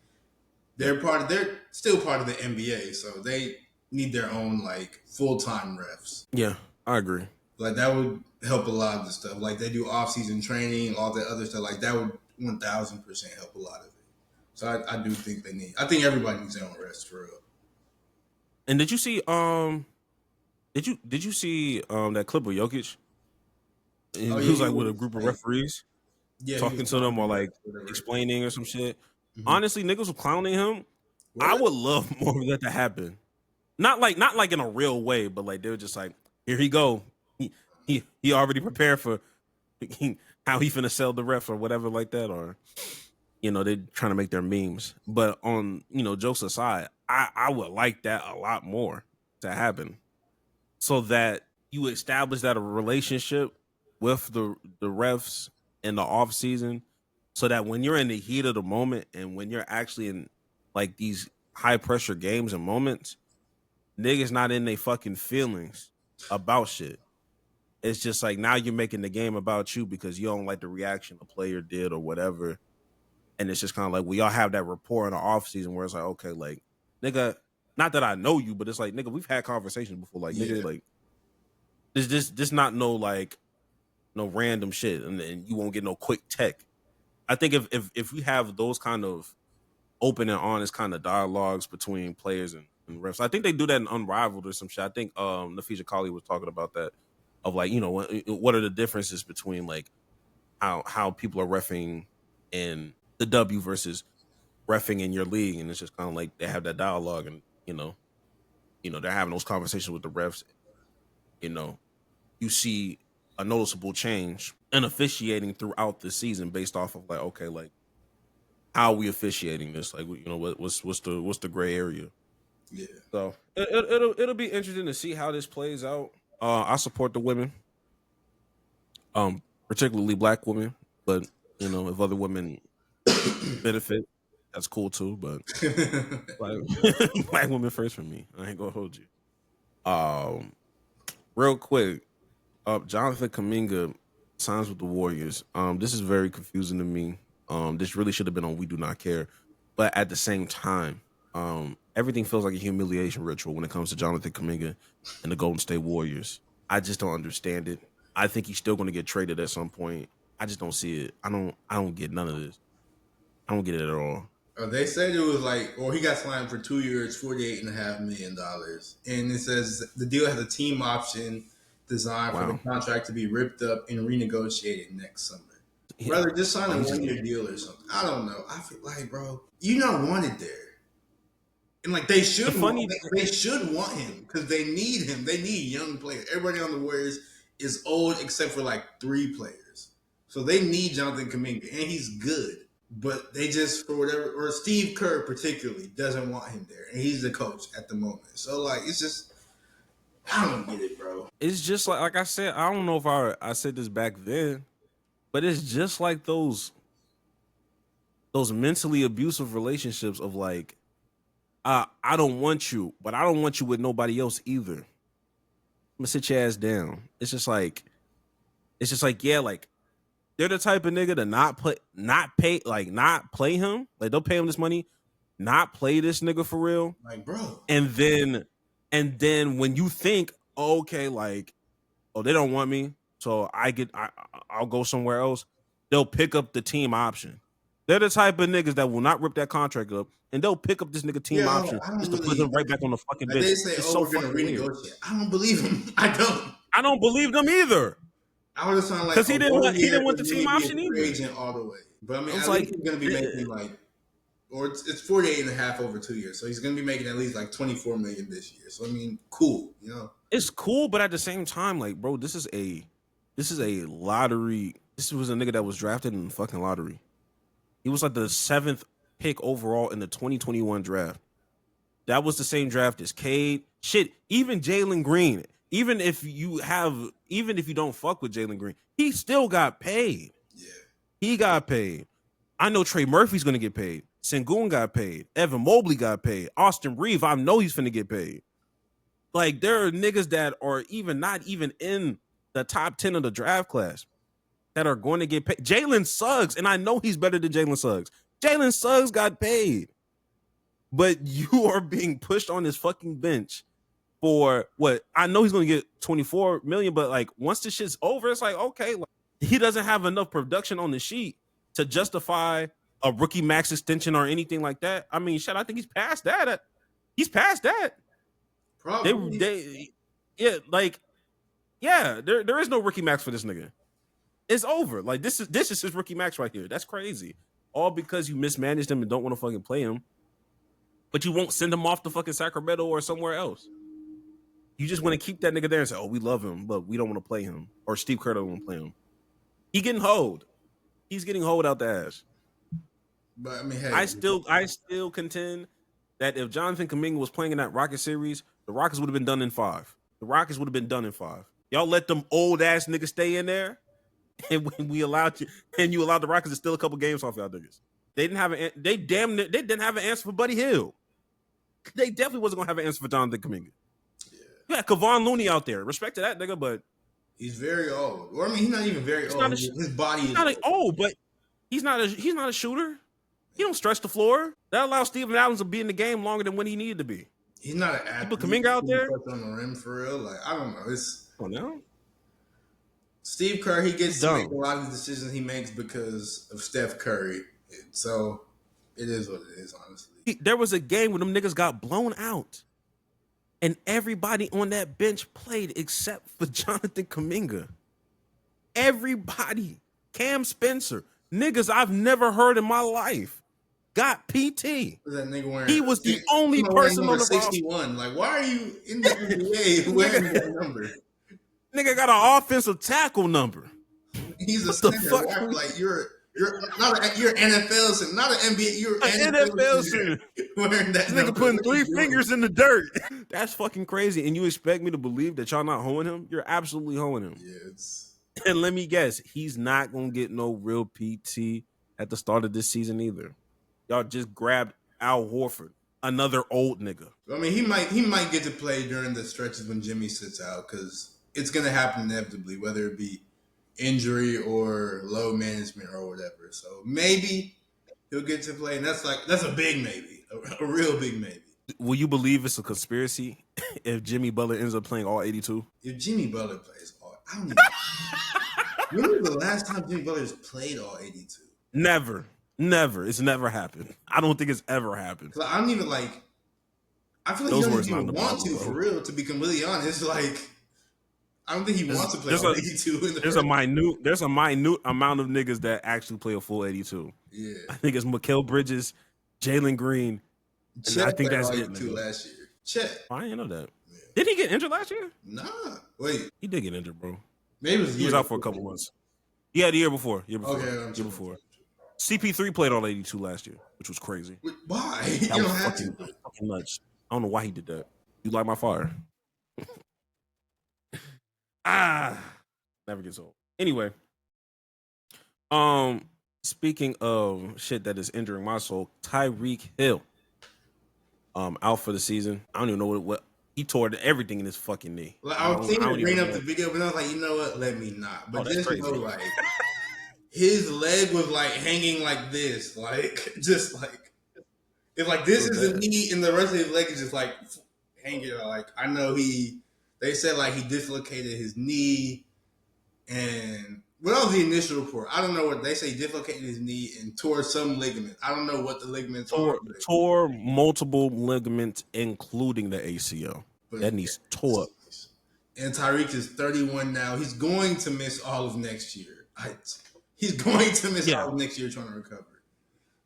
they're still part of the NBA, so they need their own like full-time refs. Yeah, I agree. Like that would help a lot of the stuff. Like they do off-season training, all that other stuff. Like that would 1,000% help a lot of it. So I do think they need. I think everybody needs their own refs for real. And did you see did you see that clip of Jokic? He was like with a group of referees, talking to them or like explaining or some shit. Mm-hmm. Honestly, niggas were clowning him. What? I would love more of that to happen. Not like in a real way, but like they were just like, here he go. He already prepared for how he finna sell the ref or whatever like that, or they're trying to make their memes. But on jokes aside, I would like that a lot more to happen, so that you establish that a relationship with the refs in the off season, so that when you're in the heat of the moment and when you're actually in like these high pressure games and moments, niggas not in their fucking feelings about shit. It's just like now you're making the game about you because you don't like the reaction the player did or whatever. And it's just kind of like we all have that rapport in the off season where it's like, okay, like, nigga, not that I know you, but it's like, nigga, we've had conversations before. Like, nigga, like, this not no random shit, and you won't get no quick tech. I think if we have those kind of open and honest kind of dialogues between players and refs, I think they do that in Unrivaled or some shit. I think Nafisha Kali was talking about that, of like, what are the differences between like how people are reffing in the W versus reffing in your league, and it's just kind of like they have that dialogue, and they're having those conversations with the refs. You see a noticeable change in officiating throughout the season based off of like, okay, like how are we officiating this? Like, what's the gray area? Yeah. So it'll be interesting to see how this plays out. I support the women, particularly black women, but if other women benefit, that's cool too. But black women first for me. I ain't gonna hold you. Real quick, Jonathan Kuminga signs with the Warriors. This is very confusing to me. This really should have been on We Do Not Care, but at the same time, everything feels like a humiliation ritual when it comes to Jonathan Kuminga and the Golden State Warriors. I just don't understand it. I think he's still going to get traded at some point. I just don't see it. I don't get none of this. I don't get it at all. They said it was like, he got signed for 2 years, $48.5 million. And it says the deal has a team option designed for the contract to be ripped up and renegotiated next summer. Yeah. Rather just sign a 1-year deal or something. I don't know. I feel like, bro, you're not wanted there. And like they should want him because they need him. They need young players. Everybody on the Warriors is old except for like 3 players. So they need Jonathan Kuminga, and he's good. But they just, for whatever, or Steve Kerr particularly, doesn't want him there. And he's the coach at the moment. So, like, it's just, I don't get it, bro. It's just like I said, I don't know if I said this back then, but it's just like those mentally abusive relationships of like, I don't want you, but I don't want you with nobody else either. I'm gonna sit your ass down. It's just like, yeah, like, they're the type of nigga to not play him. Like, they'll pay him this money, not play this nigga for real. Like, bro. And then when you think, okay, like, they don't want me, so I'll go somewhere else, they'll pick up the team option. They're the type of niggas that will not rip that contract up, and they'll pick up this nigga team option just to put him right back on the fucking bench. They say, it's so we're gonna renegotiate. I don't believe him. I don't believe them either. I would have sounded like because he didn't want the team option either. Agent all the way, but I mean, I think he's gonna be making like, or it's 48.5 over 2 years, so he's gonna be making at least like 24 million this year. So I mean, cool, It's cool, but at the same time, like, bro, this is a lottery. This was a nigga that was drafted in the fucking lottery. He was like the 7th pick overall in the 2021 draft. That was the same draft as Cade. Shit, even Jalen Green. Even if you don't fuck with Jalen Green, he still got paid. Yeah. He got paid. I know Trey Murphy's going to get paid. Sengun got paid. Evan Mobley got paid. Austin Reeves, I know he's finna get paid. Like, there are niggas that are not even in the top 10 of the draft class that are going to get paid. Jalen Suggs, and I know he's better than Jalen Suggs. Jalen Suggs got paid. But you are being pushed on this fucking bench for what? I know he's going to get $24 million, but like once this shit's over, it's like, okay, like, he doesn't have enough production on the sheet to justify a rookie max extension or anything like that. I mean, shit, I think he's past that. He's past that. Probably. There is no rookie max for this nigga. It's over. Like, this is his rookie max right here. That's crazy. All because you mismanaged him and don't want to fucking play him. But you won't send him off to fucking Sacramento or somewhere else. You just want to keep that nigga there and say, oh, we love him, but we don't want to play him. Or Steve Kerr don't want to play him. He getting hoed. He's getting hoed out the ass. But I mean, hey, I still contend that if Jonathan Kuminga was playing in that Rocket series, the Rockets would have been done in 5. The Rockets would have been done in 5. Y'all let them old ass niggas stay in there, and when you allowed the Rockets to steal a couple games off y'all niggas. They didn't have an answer for Buddy Hield. They definitely wasn't gonna have an answer for Jonathan Kuminga. Yeah, Kevon Looney out there. Respect to that nigga, but he's very old. Or I mean, he's not even very old. His body is old, but he's not a shooter. He don't stretch the floor. That allows Steven Adams to be in the game longer than when he needed to be. He's not an athlete. You put Kuminga out there on the rim for real. Like, I don't know. No. Steve Kerr, he gets to make a lot of the decisions he makes because of Steph Curry. So it is what it is, honestly. There was a game where them niggas got blown out. And everybody on that bench played except for Jonathan Kuminga. Everybody. Cam Spencer. Niggas I've never heard in my life. Got PT. That nigga wearing, he was the only person on the 61. Like, why are you in the NBA wearing that number? Nigga got an offensive tackle number. He's a center. Like, you're NFL center, not an NBA. You're an NFL center. Wearing that nigga putting 3 fingers in the dirt. That's fucking crazy. And you expect me to believe that y'all not hoeing him? You're absolutely hoeing him. Yeah, and let me guess, he's not gonna get no real PT at the start of this season either. Y'all just grabbed Al Horford, another old nigga. I mean, he might get to play during the stretches when Jimmy sits out because it's gonna happen inevitably, whether it be injury or low management or whatever. So maybe he'll get to play, and that's a big maybe, a real big maybe. Will you believe it's a conspiracy if Jimmy Butler ends up playing all 82? If Jimmy Butler plays all, I don't even. When was the last time Jimmy Butler's played all 82? Never. It's never happened. I don't think it's ever happened. I don't even like. I feel like he doesn't even want to, for real. To be completely honest, like. I don't think he wants to play all 82. There's a minute amount of niggas that actually play a full 82. Yeah, I think it's Mikal Bridges, Jalen Green. And I think that's it. Last year. Chet. I didn't know that. Yeah. Did he get injured last year? Nah. Wait. He did get injured, bro. Maybe he was out for a couple months. Yeah, the year before. Okay, year before. CP3 played all 82 last year, which was crazy. Why? That was fucking nuts. I don't know why he did that. You like my fire? Never gets old. Anyway, speaking of shit that is injuring my soul, Tyreek Hill, out for the season. I don't even know what he tore everything in his fucking knee. Like, I was thinking to bring up the video, but I was like, you know what? Let me not. But just know, like, his leg was like hanging like this, like just like it's like this is the knee, and the rest of his leg is just like hanging. Like, I know they said like he dislocated his knee, and what was the initial report? I don't know what they say. He dislocated his knee and tore some ligament. I don't know what the ligaments are. Tore multiple ligaments, including the ACL. But that knee's tore up. And Tyreek is 31 now. He's going to miss all of next year. He's going to miss all of next year trying to recover.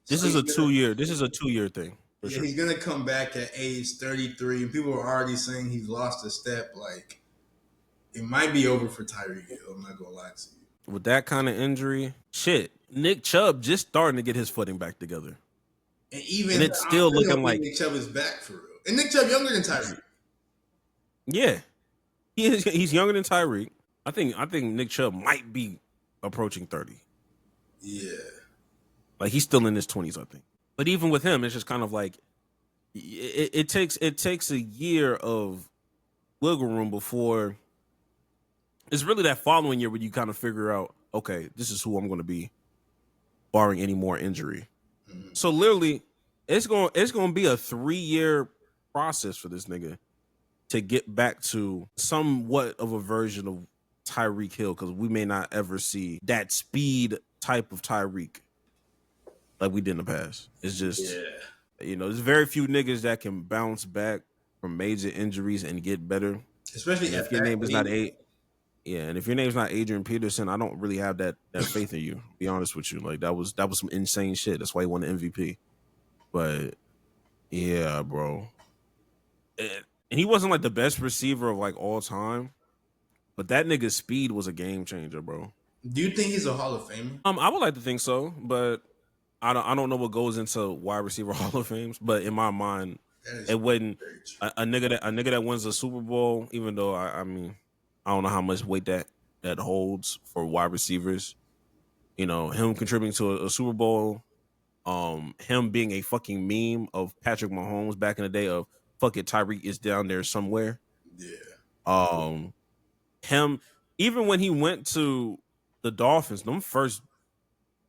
This is a 2-year. This is a 2-year thing. Yeah, sure. He's gonna come back at age 33, and people are already saying he's lost a step. Like, it might be over for Tyreek Hill. I'm not gonna lie to you. With that kind of injury, shit, Nick Chubb just starting to get his footing back together, and it's still looking like Nick Chubb is back for real. And Nick Chubb younger than Tyreek. Yeah, he's younger than Tyreek. I think Nick Chubb might be approaching 30. Yeah. Like he's still in his 20s, I think. But even with him, it's just kind of like it takes a year of wiggle room before it's really that following year where you kind of figure out, okay, this is who I'm going to be, barring any more injury. Mm-hmm. So literally, it's going to be a 3-year process for this nigga to get back to somewhat of a version of Tyreek Hill, because we may not ever see that speed type of Tyreek like we did in the past. It's just, there's very few niggas that can bounce back from major injuries and get better. Especially if your name is not and if your name's not Adrian Peterson, I don't really have that faith in you. To be honest with you, like that was some insane shit. That's why he won the MVP. But yeah, bro, and he wasn't like the best receiver of like all time, but that nigga's speed was a game changer, bro. Do you think he's a Hall of Famer? I would like to think so, but I don't know what goes into wide receiver Hall of Fames. But in my mind, it wouldn't a nigga that wins a Super Bowl, even though I mean, I don't know how much weight that holds for wide receivers. Him contributing to a Super Bowl, him being a fucking meme of Patrick Mahomes back in the day of fuck it, Tyreek is down there somewhere. Yeah. Him, even when he went to the Dolphins, them first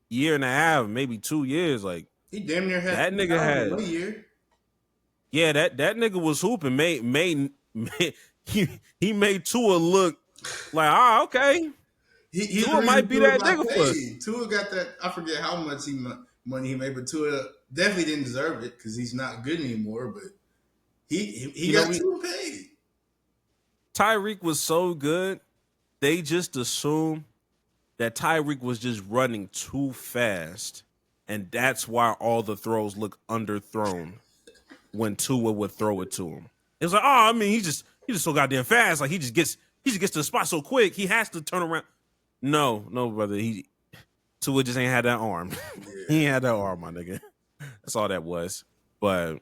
year and a half, maybe 2 years, like he damn near had that nigga had 1 year. Yeah, that nigga was hooping. He made Tua look like, okay. He Tua might be that nigga for us. Tua got that. I forget how much money he made, but Tua definitely didn't deserve it because he's not good anymore. But he got Tua paid. Tyreek was so good, they just assumed that Tyreek was just running too fast, and that's why all the throws look underthrown when Tua would throw it to him. It was like, I mean, he's just so goddamn fast. Like he just gets to the spot so quick. He has to turn around. No, brother. Tua just ain't had that arm. He ain't had that arm, my nigga. That's all that was. But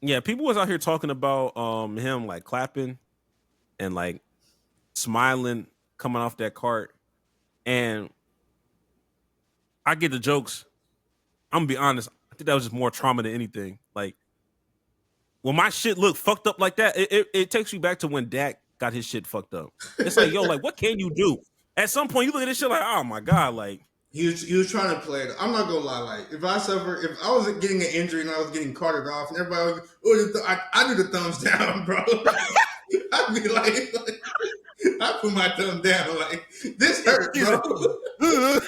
yeah, people was out here talking about him like clapping and like smiling coming off that cart. And I get the jokes. I'm gonna be honest. I think that was just more trauma than anything. Like when my shit look fucked up like that, it takes you back to when Dak got his shit fucked up. It's like, yo, like what can you do? At some point, you look at this shit like, oh my god, like he was trying to play it. I'm not gonna lie, like if I was getting an injury and I was getting carted off, and everybody was, I do the thumbs down, bro. I'd be like I put my thumb down, like this hurt, bro.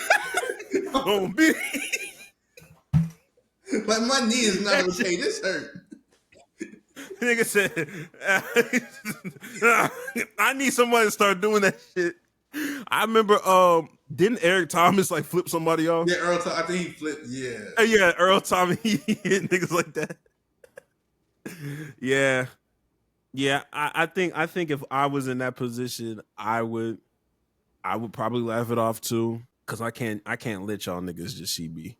Like my knee is not okay. This hurt. Nigga said, I need somebody to start doing that shit. I remember, didn't Eric Thomas like flip somebody off? Yeah, Earl Thomas. I think he flipped. Yeah. Yeah, Earl Thomas. He hit niggas like that. Yeah. I think if I was in that position, I would probably laugh it off too, because I can't let y'all niggas just see me,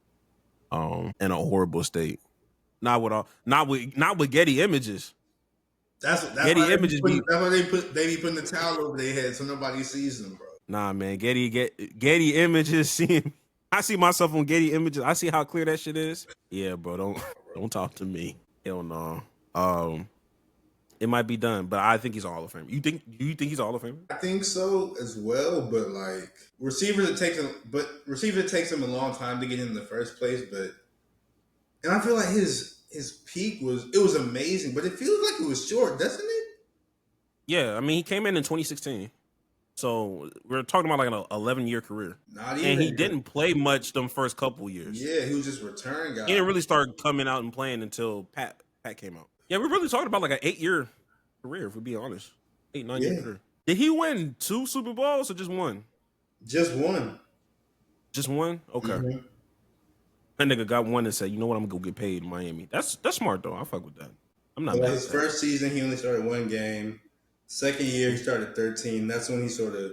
in a horrible state. Not with Getty Images. That's Getty why Images. That's why they be putting the towel over their head so nobody sees them, bro. Nah, man. Getty Images. I see myself on Getty Images. I see how clear that shit is. Yeah, bro. Don't talk to me. Hell no. It might be done, but I think he's a Hall of Famer. You think he's a Hall of Famer? I think so as well, but like receivers, it takes him a long time to get in the first place. And I feel like his peak was amazing, but it feels like it was short, doesn't it? Yeah, I mean he came in 2016, so we're talking about like an 11-year career. Not even. And he didn't play much them first couple years. Yeah, he was just return guy. He didn't really start coming out and playing until Pat came out. Yeah, we're really talking about like an 8-year career, if we're being honest. 8-9-year career. Did he win 2 Super Bowls or just one? Just one. Just one? Okay. Mm-hmm. That nigga got one and said, you know what, I'm gonna go get paid in Miami. That's smart though. I fuck with that. I'm not mad. His first season, he only started 1 game. Second year, he started 13. That's when he sort of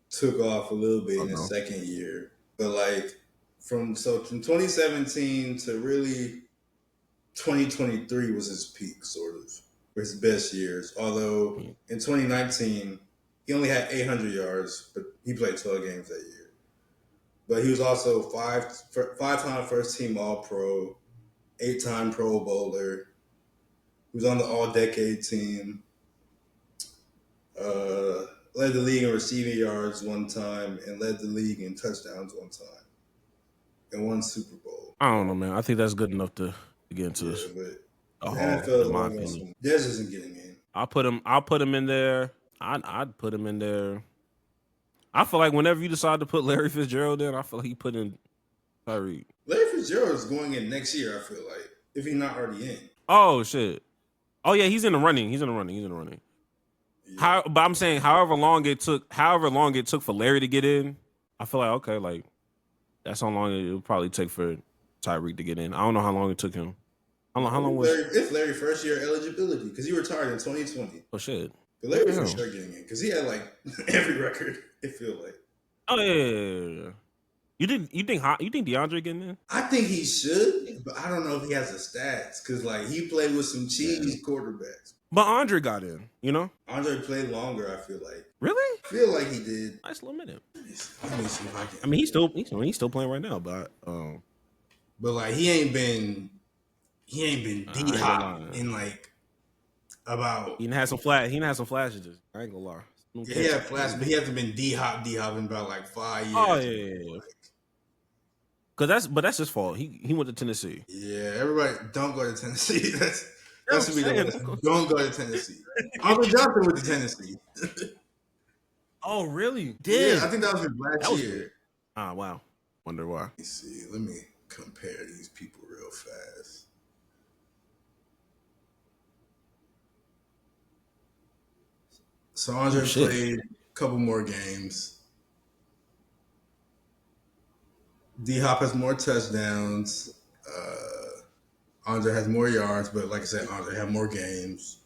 took off a little bit in his second year. But like from 2017 to really 2023 was his peak, sort of, for his best years. Although in 2019, he only had 800 yards, but he played 12 games that year. but he was also five-time first-team All-Pro, 8-time Pro Bowler. He was on the All-Decade team. Led the league in receiving yards one time and led the league in touchdowns one time. And won Super Bowl. I don't know, man. I think that's good enough to get into this. But the NFL, in my opinion. Dez isn't getting in. I'll put him in there. I'd put him in there. I feel like whenever you decide to put Larry Fitzgerald in, I feel like you put in Tyreek. Larry Fitzgerald is going in next year, I feel like, if he's not already in. Oh, shit. Oh, yeah, he's in the running. Yeah. But I'm saying however long it took for Larry to get in, I feel like, okay, like, that's how long it would probably take for Tyreek to get in. I don't know how long it took him. How long was it's Larry first year eligibility because he retired in 2020. Oh, shit. But Larry for sure getting in because he had, like, every record, it feels like. Oh, yeah. You think DeAndre getting in? I think he should, but I don't know if he has the stats because, like, he played with some cheese quarterbacks. But Andre got in, you know? Andre played longer, I feel like. Really? I feel like he did. Nice little minute. Let me see if I can. I mean, he's still playing right now, but like he ain't been D-hop in like about. He had some flashes. I ain't gonna lie. Yeah, he had flashes, but he hasn't been D-hop in about like 5 years. Oh yeah. Cause that's his fault. He went to Tennessee. Yeah, everybody don't go to Tennessee. That should be the lesson. Don't go to Tennessee. Uncle Johnson went to Tennessee. Oh, really? Yeah, I think that was his last year. Ah, wow. Wonder why. Let me see. Let me compare these people real fast. So Andre played a couple more games. D-Hop has more touchdowns. Andre has more yards, but like I said, Andre had more games.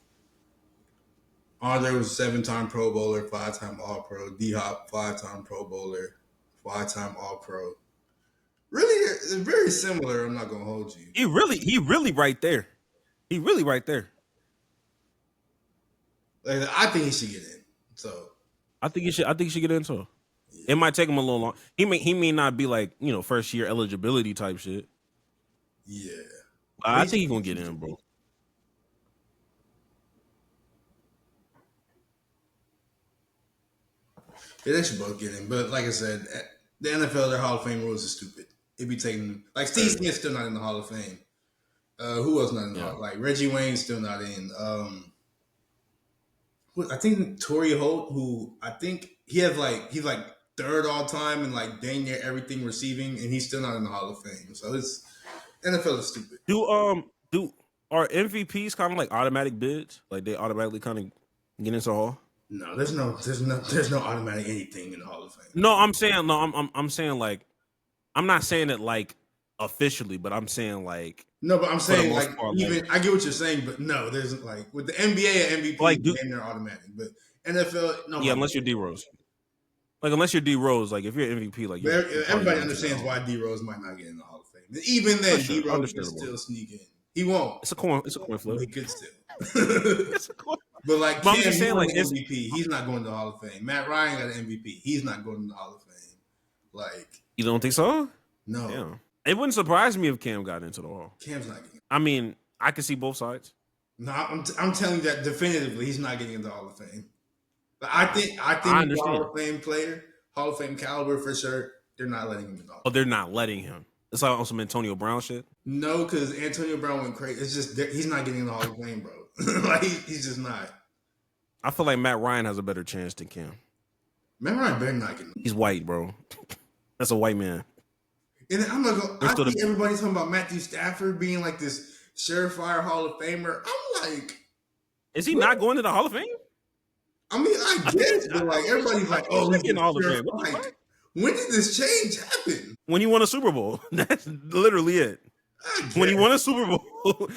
Andre was 7-time Pro Bowler, 5-time All-Pro. D-Hop, 5-time Pro Bowler, 5-time All-Pro. Really, it's very similar. I'm not gonna hold you. He really right there. Like, I think he should get in. So I think he should get in too. Yeah. It might take him a little long. He may not be like, you know, first year eligibility type shit. Yeah. I think he's gonna get in, bro. Yeah, they should both get in. But like I said, the NFL, their Hall of Fame rules are stupid. It'd be taking like Steve Smith's still not in the Hall of Fame. Who else not in the Hall? Like Reggie Wayne's still not in. I think Torrey Holt, who I think he's like third all time and like dang near everything receiving, and he's still not in the Hall of Fame. So it's NFL is stupid. Are MVPs kind of like automatic bids? Like they automatically kind of get into the Hall? No, there's no automatic anything in the Hall of Fame. No, I'm saying like I'm not saying it like officially, but I'm saying like no, but I'm saying like even I get what you're saying, but no, there's like with the NBA and MVP like they're automatic, but NFL no. Yeah, unless you're D Rose. Like unless you're D Rose, like if you're MVP, like everybody understands why D Rose might not get in the Hall of Fame. And even then, D Rose can still sneak in. He won't. It's a coin flip. He could still. It's a coin. But like Cam, just saying, like MVP, he's not going to the Hall of Fame. Matt Ryan got an MVP. He's not going to the Hall of Fame. Like you don't think so? No. Yeah. It wouldn't surprise me if Cam got into the Hall. Cam's not getting. I mean, I can see both sides. No, I'm telling you that definitively, he's not getting into the Hall of Fame. But I think he's a Hall of Fame player, Hall of Fame caliber for sure. They're not letting him in the Hall. Oh, they're not letting him. It's like on some Antonio Brown shit. No, because Antonio Brown went crazy. It's just he's not getting in the Hall of Fame, bro. Like he's just not. I feel like Matt Ryan has a better chance than Cam. Matt Ryan better not get in. He's white, bro. That's a white man. And I'm not going. I see everybody talking about Matthew Stafford being like this surefire Hall of Famer. I'm like, is he not going to the Hall of Fame? I mean, I guess, but like everybody's like, oh, he's getting the Hall of Fame. Like, when did this change happen? When you won a Super Bowl. That's literally it. When you won a Super Bowl,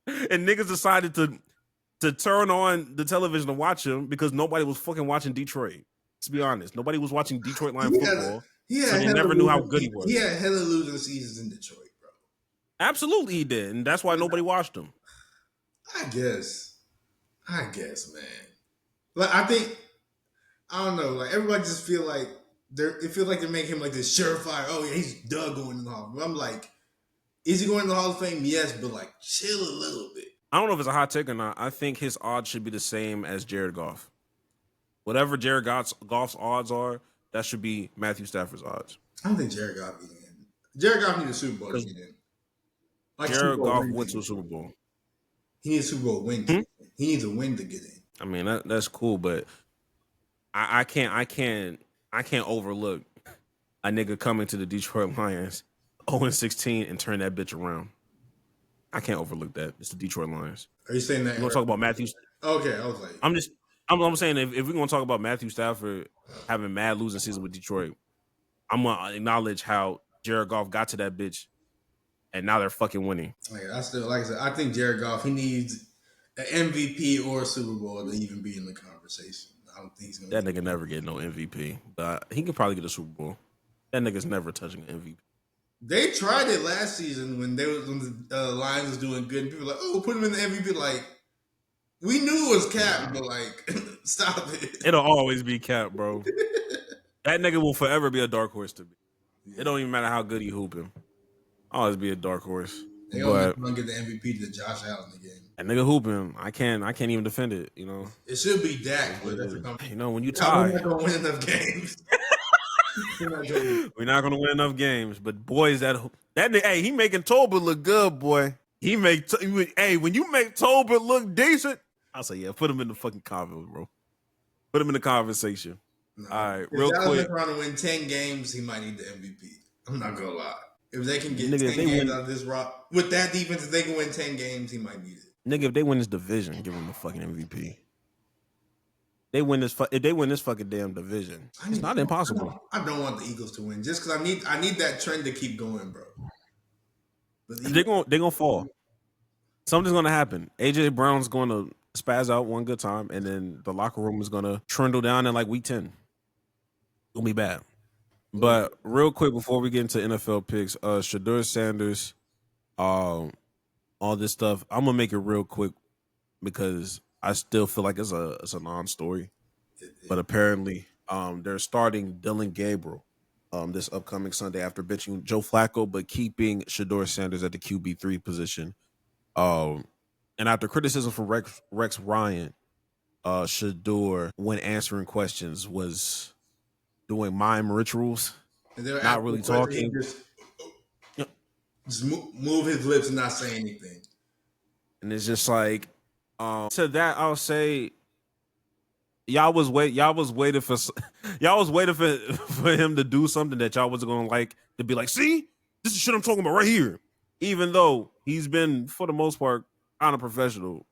and niggas decided to turn on the television to watch him because nobody was fucking watching Detroit. Let's be honest, nobody was watching Detroit Lions football. So they never knew how good he was. He had hella losing seasons in Detroit, bro. Absolutely, he did, and that's why nobody watched him. I guess, man. Like I don't know. Like everybody just feel like it feels like they're making him like this surefire. Oh yeah, he's done going in the Hall. But I'm like, is he going to the Hall of Fame? Yes, but like chill a little bit. I don't know if it's a hot take or not. I think his odds should be the same as Jared Goff. Whatever Jared Goff's odds are, that should be Matthew Stafford's odds. I don't think Jared Goff is in. Jared Goff needs a Super Bowl to get in. Like Jared Goff went to a Super Bowl. He needs a Super Bowl win. He needs a win to get in. I mean, that's cool, but I can't overlook a nigga coming to the Detroit Lions 0-16 and turn that bitch around. I can't overlook that. It's the Detroit Lions. Are you saying that? You want to talk about Matthew? Okay, I was like, I'm saying if we're gonna talk about Matthew Stafford having mad losing season with Detroit, I'm gonna acknowledge how Jared Goff got to that bitch, and now they're fucking winning. Like I said, I think Jared Goff, he needs an MVP or a Super Bowl to even be in the conversation. I don't think he's gonna. That nigga never get no MVP, but he could probably get a Super Bowl. That nigga's never touching an MVP. They tried it last season when the Lions was doing good. And people were like, oh, put him in the MVP. Like, we knew it was Cap, but like, stop it. It'll always be Cap, bro. That nigga will forever be a dark horse to me. Yeah. It don't even matter how good he hooping. Always be a dark horse. They gonna get the MVP to Josh Allen again. That nigga hooping, I can't even defend it. You know, it should be Dak, but that's you know when you tie, we're not gonna win enough games. We're not gonna win enough games, but boys, that nigga, hey, he making Tolbert look good, boy. He make when you make Tolbert look decent, I'll say yeah, put him in the fucking convo, bro. Put him in the conversation. No. All right, real quick. If Dallas to win 10 games, he might need the MVP. I'm not gonna lie. If they can get 10 games out of this rock with that defense, if they can win 10 games, he might need it. Nigga, if they win this division, give him the fucking MVP. If they win this fucking damn division, it's not impossible. I don't want the Eagles to win just because I need that trend to keep going, bro. But they're gonna fall. Something's gonna happen. AJ Brown's gonna spaz out one good time, and then the locker room is gonna trundle down in like week 10. It'll be bad. But real quick before we get into NFL picks, Shadour Sanders, all this stuff, I'm gonna make it real quick because I still feel like it's a non-story. But apparently, they're starting Dylan Gabriel this upcoming Sunday after benching Joe Flacco, but keeping Shadour Sanders at the QB3 position. And after criticism from Rex Ryan, Shadour, when answering questions, was doing mime rituals, not really talking. Just move his lips and not say anything. And it's just like, to that I'll say, y'all was waiting for him to do something that y'all wasn't gonna like to be like, see, this is shit I'm talking about right here. Even though he's been, for the most part, kind of professional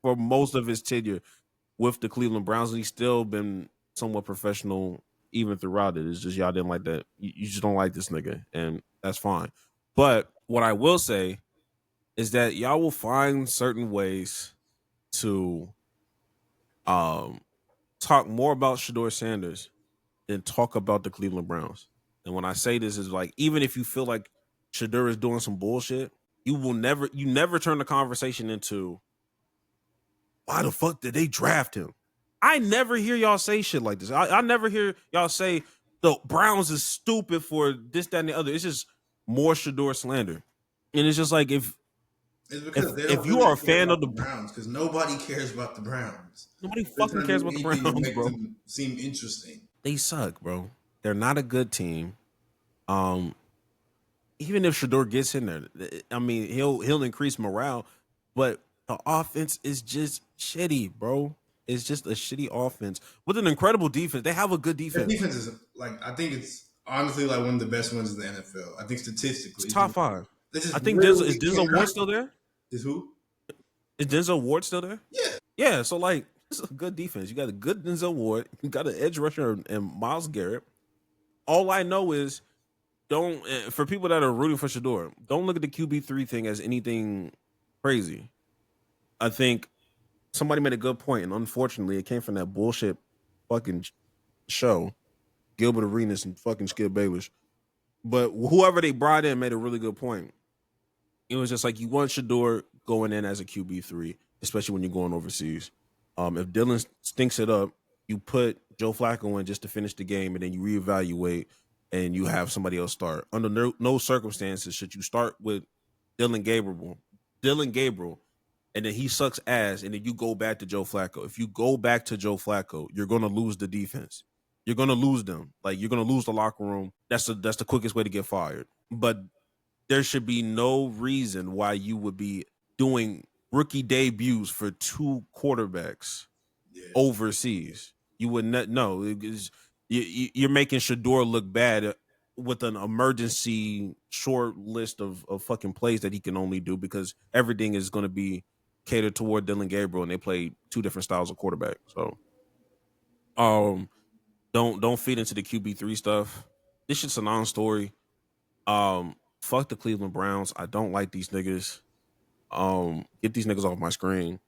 for most of his tenure with the Cleveland Browns, and he's still been somewhat professional even throughout it. It's just y'all didn't like that. You just don't like this nigga, and that's fine. But what I will say is that y'all will find certain ways to talk more about Shadour Sanders than talk about the Cleveland Browns. And when I say this, is like, even if you feel like Shadour is doing some bullshit, you never turn the conversation into, why the fuck did they draft him? I never hear y'all say shit like this. I never hear y'all say the Browns is stupid for this, that, and the other. It's just more Shadour slander. And it's just like, if you are a fan of the Browns, because nobody cares about the Browns. Nobody fucking cares about the Browns, bro. Seem interesting. They suck, bro. They're not a good team. Even if Shadour gets in there, I mean, he'll increase morale, but the offense is just shitty, bro. It's just a shitty offense with an incredible defense. They have a good defense. Their defense is I think it's honestly like one of the best ones in the NFL. I think statistically, it's top 5. I think is Denzel Ward still there? Is who? Is Denzel Ward still there? Yeah. Yeah. So like, it's a good defense. You got a good Denzel Ward. You got an edge rusher and Myles Garrett. All I know is, for people that are rooting for Shadour, don't look at the QB3 thing as anything crazy. I think somebody made a good point, and unfortunately, it came from that bullshit fucking show, Gilbert Arenas and fucking Skip Bayless. But whoever they brought in made a really good point. It was just like, you want Shadour going in as a QB3, especially when you're going overseas. If Dylan stinks it up, you put Joe Flacco in just to finish the game, and then you reevaluate and you have somebody else start. Under no circumstances should you start with Dylan Gabriel, and then he sucks ass, and then you go back to Joe Flacco. If you go back to Joe Flacco, you're going to lose the defense. You're going to lose them. Like, you're going to lose the locker room. That's the quickest way to get fired. But there should be no reason why you would be doing rookie debuts for 2 quarterbacks overseas. You would not know. You're making Shadour look bad with an emergency short list of fucking plays that he can only do because everything is going to be catered toward Dylan Gabriel, and they play 2 different styles of quarterback. So, don't feed into the QB3 stuff. This shit's a non-story. Fuck the Cleveland Browns. I don't like these niggas. Get these niggas off my screen.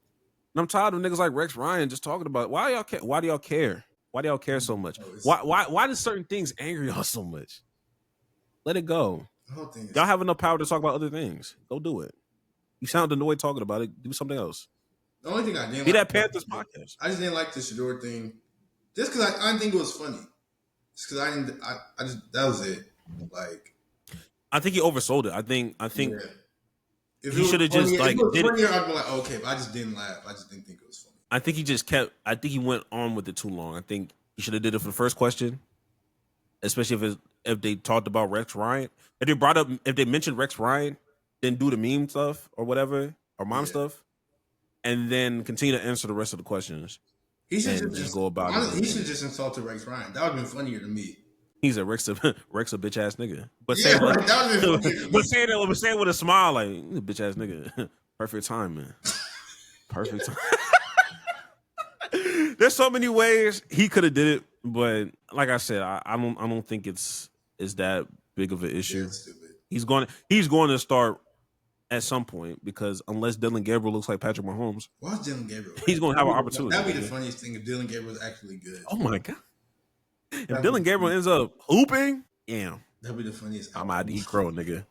And I'm tired of niggas like Rex Ryan just talking about why do y'all care? Why do y'all care? Why do y'all care so much? Why do certain things anger y'all so much? Let it go. Y'all have enough power to talk about other things. Go do it. You sound annoyed talking about it. Do something else. The only thing I didn't be like that Panthers podcast. I just didn't like the Shadour thing, just because I didn't think it was funny. Just because I just that was it. Like, I think he oversold it. I think yeah. If he should have just like did funnier, I'd be like, okay, but I just didn't laugh. I just didn't think it was funny. I think he just kept. I think he went on with it too long. I think he should have did it for the first question, especially if they talked about Rex Ryan. If they mentioned Rex Ryan, then do the meme stuff or whatever or mom stuff, and then continue to answer the rest of the questions. He should just go about it. He should just insulted Rex Ryan. That would have been funnier to me. He's a Rex a bitch ass nigga. But saying with a smile, like, bitch ass nigga. Perfect time, man. Perfect time. There's so many ways he could have did it, but like I said, I don't think it's that big of an issue. He's going to start at some point because unless Dylan Gabriel looks like Patrick Mahomes, what's Dylan Gabriel? He's going to have an opportunity. That'd be the funniest thing if Dylan Gabriel is actually good. Oh my god. If Dylan Gabriel ends up hooping, damn. That'd be the funniest. I might have to eat crow, nigga.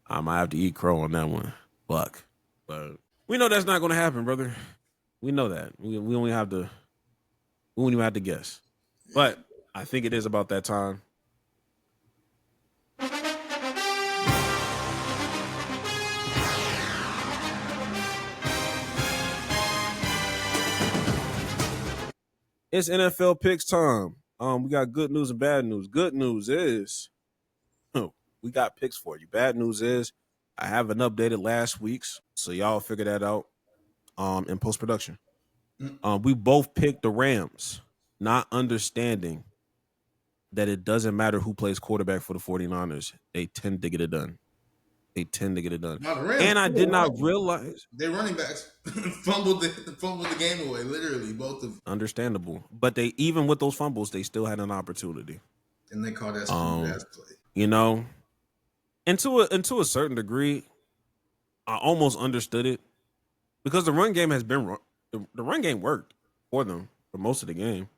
I might have to eat crow on that one. Fuck. But we know that's not going to happen, brother. We know that. We only have to. We won't even have to guess. But I think it is about that time. It's NFL picks time. We got good news and bad news. Good news is we got picks for you. Bad news is I haven't updated last week's, so y'all figure that out in post-production. We both picked the Rams, not understanding that it doesn't matter who plays quarterback for the 49ers. They tend to get it done. And I did not realize their running backs fumbled the game away. Literally, both of them. Understandable, but they even with those fumbles, they still had an opportunity. And they called that stupid ass play. You know, and to a certain degree, I almost understood it because the run game has been the run game worked for them for most of the game.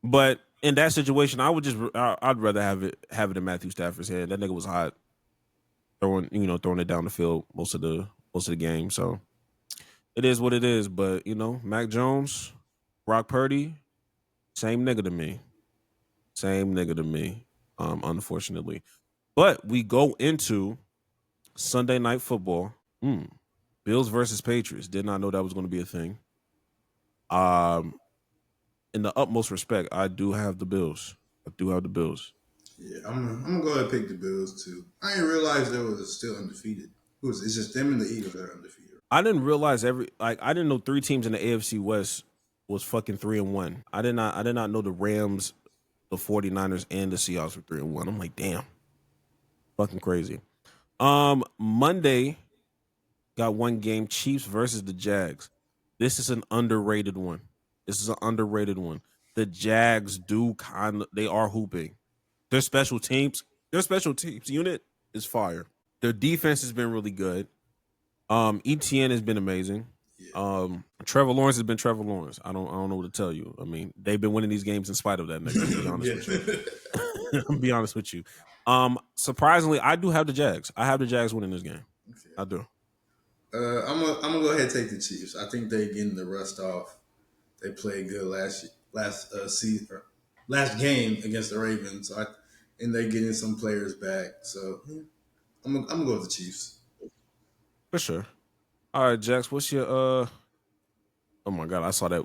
But in that situation, I'd rather have it in Matthew Stafford's head. That nigga was hot. Throwing it down the field most of the game. So it is what it is. But Mac Jones, Brock Purdy, same nigga to me. Unfortunately. But we go into Sunday Night Football. Bills versus Patriots. Did not know that was going to be a thing. In the utmost respect, I do have the Bills. Yeah, I'm gonna go ahead and pick the Bills too. I didn't realize they was still undefeated. It's just them and the Eagles that are undefeated. I didn't realize I didn't know 3 teams in the AFC West was fucking 3-1. I did not know the Rams, the 49ers, and the Seahawks were 3-1. I'm like, damn. Fucking crazy. Monday got one game, Chiefs versus the Jags. This is an underrated one. The Jags they are hooping. Their special teams unit is fire. Their defense has been really good. ETN has been amazing. Yeah. Trevor Lawrence has been Trevor Lawrence. I don't know what to tell you. I mean, they've been winning these games in spite of that nigga, to be honest with you. I'll be honest with you. Surprisingly, I do have the Jags. I have the Jags winning this game. Okay. I do. I'm gonna go ahead and take the Chiefs. I think they're getting the rust off. They played good last season, last game against the Ravens. And they're getting some players back. So I'm gonna go with the Chiefs for sure. All right, Jax, what's your Oh my god, I saw that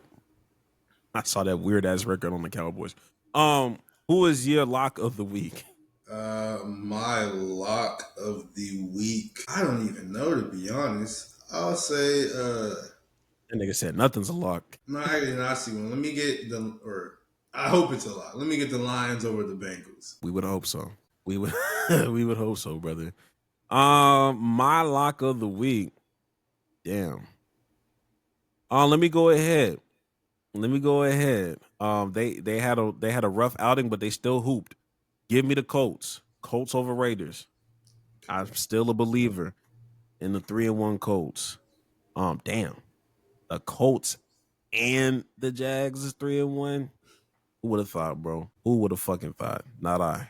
weird ass record on the Cowboys. Who is your lock of the week? My lock of the week. I don't even know, to be honest. I'll say That nigga said nothing's a lock. no, I did not see one. Let me get I hope it's a lock. Let me get the Lions over the Bengals. We would hope so. We would we would hope so, brother. My lock of the week. Damn. Let me go ahead. They had a rough outing, but they still hooped. Give me the Colts. Colts over Raiders. I'm still a believer in the 3-1 Colts. Damn. The Colts and the Jags is 3-1. Who would have thought, bro? Who would have fucking thought? Not I.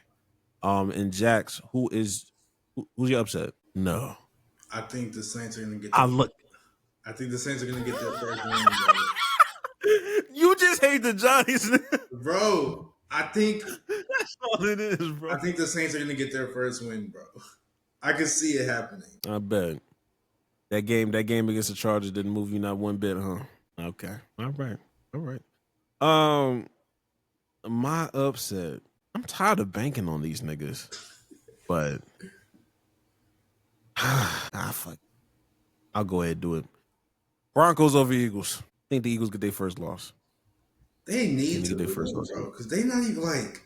And Jax, who's your upset? No. I think the Saints are gonna get I think the Saints are gonna get their first win, bro. You just hate the Johnnies. Bro, I think that's all it is, bro. I think the Saints are gonna get their first win, bro. I can see it happening. I bet. That game against the Chargers didn't move you not one bit, huh? Okay. All right. My upset. I'm tired of banking on these niggas. But fuck. I'll go ahead and do it. Broncos over Eagles. I think the Eagles get their first loss. They need to get their first loss, bro, because they're not even like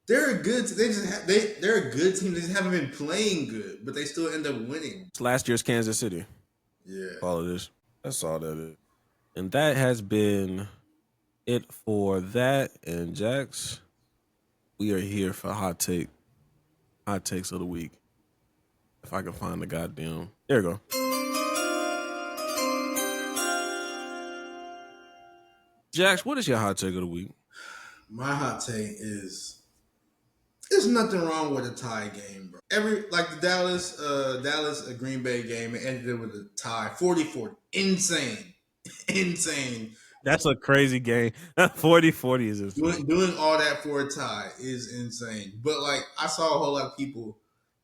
they're a good. They're a good team. They just haven't been playing good, but they still end up winning. It's last year's Kansas City. Yeah, all it is. That's all that is. And that has been it for that. And Jax, we are here for hot takes of the week. If I can find the goddamn, there you go. Jax, what is your hot take of the week? My hot take is there's nothing wrong with a tie game, bro. The Dallas Green Bay game, it ended with a tie, 40-40. Insane. That's a crazy game. 40-40 is insane. Doing all that for a tie is insane. But I saw a whole lot of people,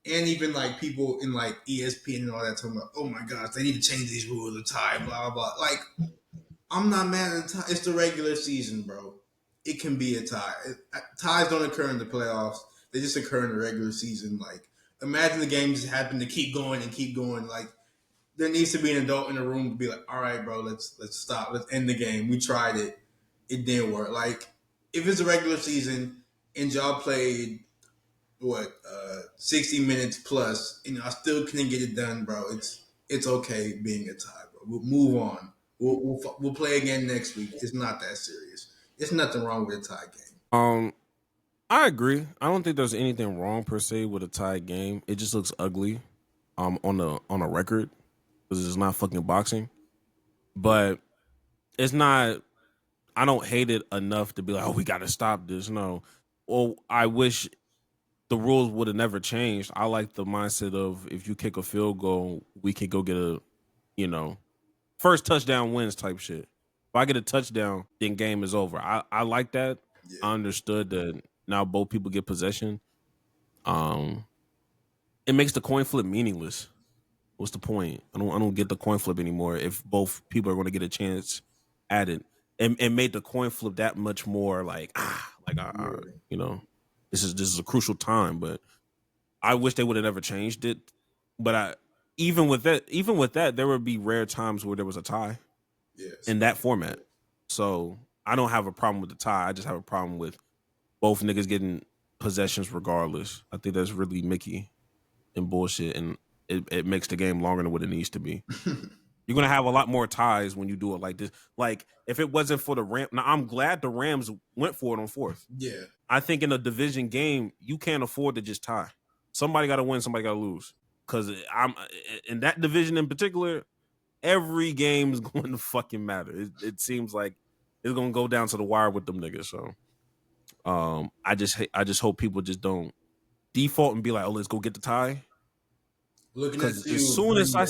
and even people in ESPN and all that talking about, oh my gosh, they need to change these rules of tie, blah blah blah. I'm not mad at the tie. It's the regular season, bro. It can be a tie. Ties don't occur in the playoffs. They just occur in the regular season. Imagine the game just happened to keep going and keep going. There needs to be an adult in the room to be like, all right, bro, let's stop. Let's end the game. We tried it. It didn't work. If it's a regular season and y'all played, 60 minutes plus, I still couldn't get it done, bro. It's okay being a tie, bro. We'll move on. We'll play again next week. It's not that serious. There's nothing wrong with a tie game. I agree. I don't think there's anything wrong per se with a tie game. It just looks ugly, on a record because it's not fucking boxing. But it's not. I don't hate it enough to be like, oh, we got to stop this. No. Well, I wish the rules would have never changed. I like the mindset of if you kick a field goal, we can go get a, first touchdown wins type shit. If I get a touchdown, then game is over. I like that. Yeah. I understood that now both people get possession. It makes the coin flip meaningless. What's the point? I don't get the coin flip anymore if both people are going to get a chance at it. And made the coin flip that much more this is a crucial time. But I wish they would have never changed it. But even with that, there would be rare times where there was a tie. Yes. In that format. So I don't have a problem with the tie. I just have a problem with both niggas getting possessions regardless. I think that's really Mickey and bullshit, and it makes the game longer than what it needs to be. You're going to have a lot more ties when you do it like this. If it wasn't for the Rams, now I'm glad the Rams went for it on fourth. Yeah. I think in a division game, you can't afford to just tie. Somebody got to win, somebody got to lose. Because I'm in that division in particular, every game is going to fucking matter. It seems like it's going to go down to the wire with them niggas. So I just hope people just don't default and be like, oh, let's go get the tie. Because as soon as I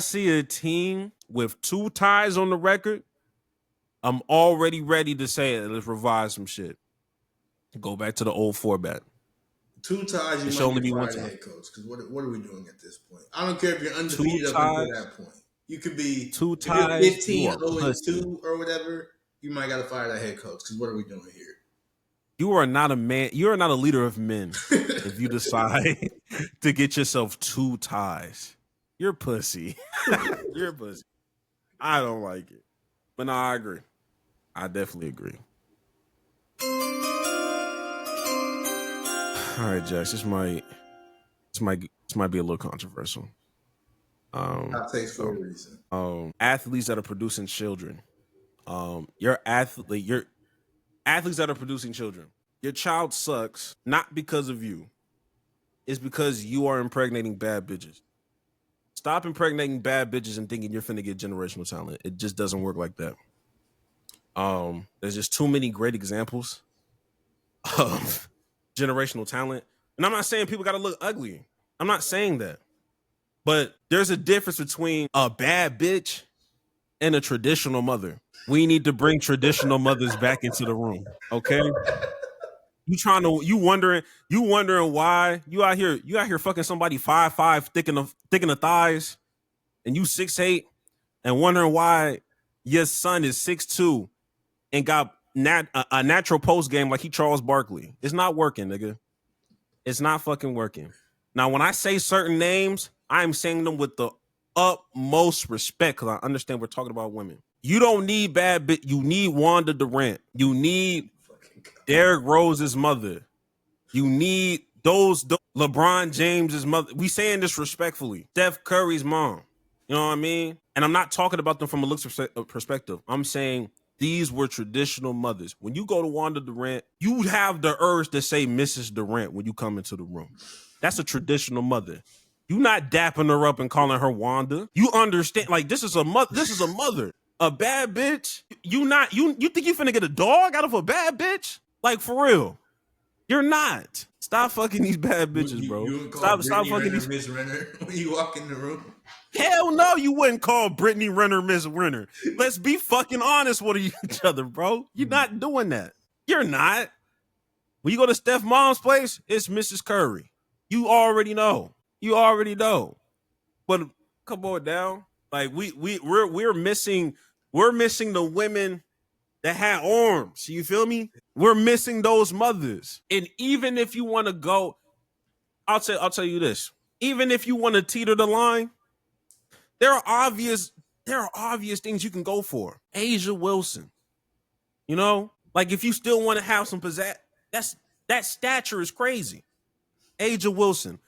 see a team with 2 ties on the record, I'm already ready to say it. Let's revise some shit. Go back to the old format. 2 ties, you might be fired head coach. Because what are we doing at this point? I don't care if you're undefeated up until that point. You could be 2 if you're ties. 15-0-2 or whatever. You might got to fire that head coach. Because what are we doing here? You are not a man. You are not a leader of men if you decide to get yourself 2 ties. You're pussy. You're pussy. I don't like it. But no, I agree. I definitely agree. All right, Jax. This might be a little controversial. That takes for a reason. Athletes that are producing children. Your athletes that are producing children. Your child sucks not because of you. It's because you are impregnating bad bitches. Stop impregnating bad bitches and thinking you're finna get generational talent. It just doesn't work like that. There's just too many great examples of generational talent. And I'm not saying people gotta look ugly. I'm not saying that. But there's a difference between a bad bitch and a traditional mother. We need to bring traditional mothers back into the room. Okay. You wondering why you out here fucking somebody 5'5", thick in the thighs, and you 6'8", and wondering why your son is 6'2" and got a natural post game like he Charles Barkley. It's not working, nigga. It's not fucking working. Now, when I say certain names, I'm saying them with the utmost respect because I understand we're talking about women. You don't need bad bitch. You need Wanda Durant. You need Derrick Rose's mother. You need those LeBron James's mother. We saying this respectfully. Steph Curry's mom. You know what I mean? And I'm not talking about them from a looks perspective. I'm saying these were traditional mothers. When you go to Wanda Durant, you have the urge to say Mrs. Durant when you come into the room. That's a traditional mother. You not dapping her up and calling her Wanda. You understand? Like this is a mother. This is a mother. A bad bitch. You think you finna get a dog out of a bad bitch? Like for real. You're not. Stop fucking these bad bitches, bro. Stop fucking these. Miss Renner when you walk in the room. Hell no, you wouldn't call Brittany Renner Miss Renner. Let's be fucking honest with each other, bro. You're not doing that. You're not. When you go to Steph Mom's place, it's Mrs. Curry. You already know. But come on down. Like we're missing the women that had arms. You feel me? We're missing those mothers. And even if you want to go, I'll tell you this. Even if you want to teeter the line, there are obvious things you can go for. Asia Wilson. You know? Like if you still want to have some pizzazz, that stature is crazy. Asia Wilson.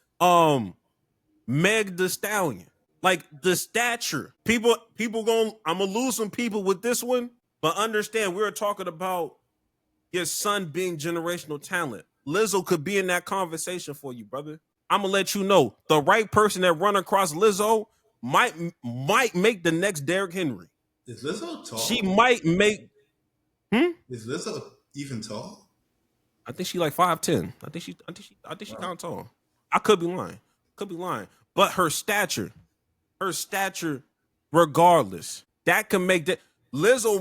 Meg Thee Stallion. Like the stature. I'm gonna lose some people with this one, but understand we're talking about your son being generational talent. Lizzo could be in that conversation for you, brother. I'm gonna let you know the right person that run across Lizzo might make the next Derrick Henry. Is Lizzo tall? She might make. Is Lizzo even tall? I think she like 5'10". I think she kind of tall. I could be lying. But her stature, regardless, that can make that. Lizzo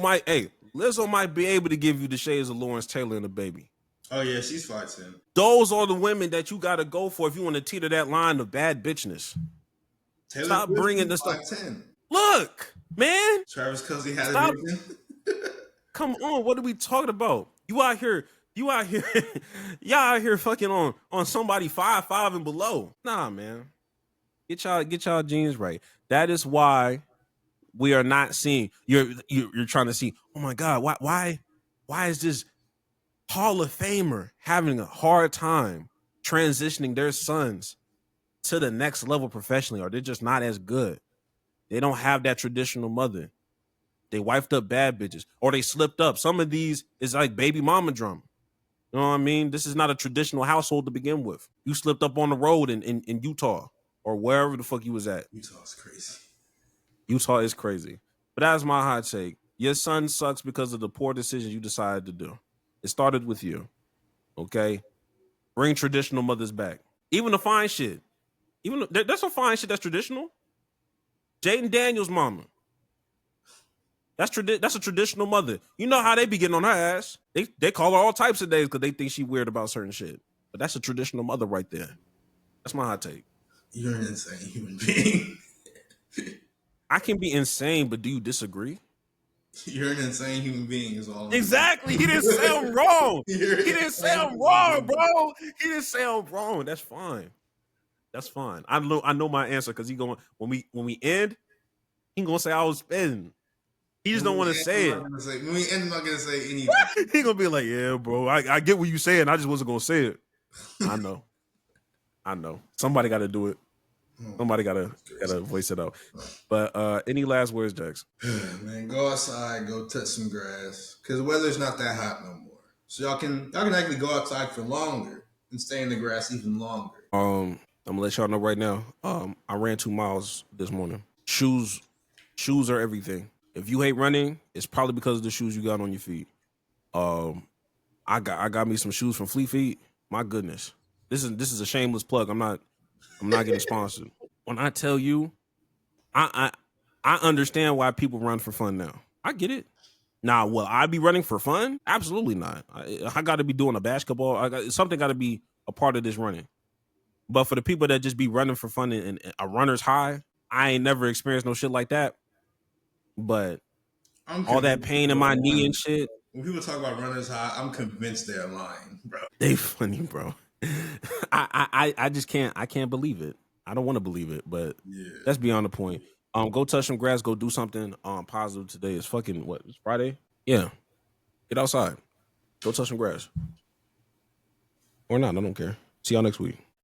might be able to give you the shades of Lawrence Taylor and the baby. Oh yeah, she's 5'10". Those are the women that you got to go for if you want to teeter that line of bad bitchness. Taylor Stop bringing this stuff. 5'10". Look, man. Travis Kelce had a vision. Come on, what are we talking about? Y'all out here fucking on somebody 5'5" and below. Nah, man. Get y'all genes right. That is why we are not seeing. You're trying to see. Oh my God, why is this Hall of Famer having a hard time transitioning their sons to the next level professionally? Or they're just not as good. They don't have that traditional mother. They wifed up bad bitches, or they slipped up. Some of these is like baby mama drama. You know what I mean? This is not a traditional household to begin with. You slipped up on the road in Utah or wherever the fuck you was at. Utah's crazy. Utah is crazy. But that's my hot take. Your son sucks because of the poor decisions you decided to do. It started with you. Okay? Bring traditional mothers back. Even the fine shit. There's some fine shit that's traditional. Jaden Daniels' mama. That's a traditional mother. You know how they be getting on her ass. They call her all types of names because they think she weird about certain shit. But that's a traditional mother right there. That's my hot take. You're an insane human being. I can be insane, but do you disagree? You're an insane human being is all. Exactly. He didn't sound wrong. He didn't sound wrong, bro. He didn't sound wrong. That's fine. That's fine. I know my answer because he going when we end, he gonna say I was spitting. He just don't want to say it. When we end, I'm not gonna say anything. He gonna be like, yeah, bro. I get what you saying. I just wasn't gonna say it. I know. Somebody got to do it. Somebody gotta voice it out. But any last words, Jax? Man, go outside, go touch some grass, because the weather's not that hot no more. So y'all can actually go outside for longer and stay in the grass even longer. I'm gonna let y'all know right now. I ran 2 miles this morning. Shoes are everything. If you hate running, it's probably because of the shoes you got on your feet. I got me some shoes from Fleet Feet. My goodness, this is a shameless plug. I'm not getting sponsored. When I tell you, I understand why people run for fun now. I get it. Now, will I be running for fun? Absolutely not. I got to be doing a basketball. Something got to be a part of this running. But for the people that just be running for fun and a runner's high, I ain't never experienced no shit like that. But all that pain in my knee and shit. When people talk about runner's high, I'm convinced they're lying, bro. They funny, bro. I just can't. I can't believe it. I don't want to believe it, but that's beyond the point. Go touch some grass. Go do something positive today. It's fucking what? It's Friday. Yeah, get outside. Go touch some grass, or not. I don't care. See y'all next week.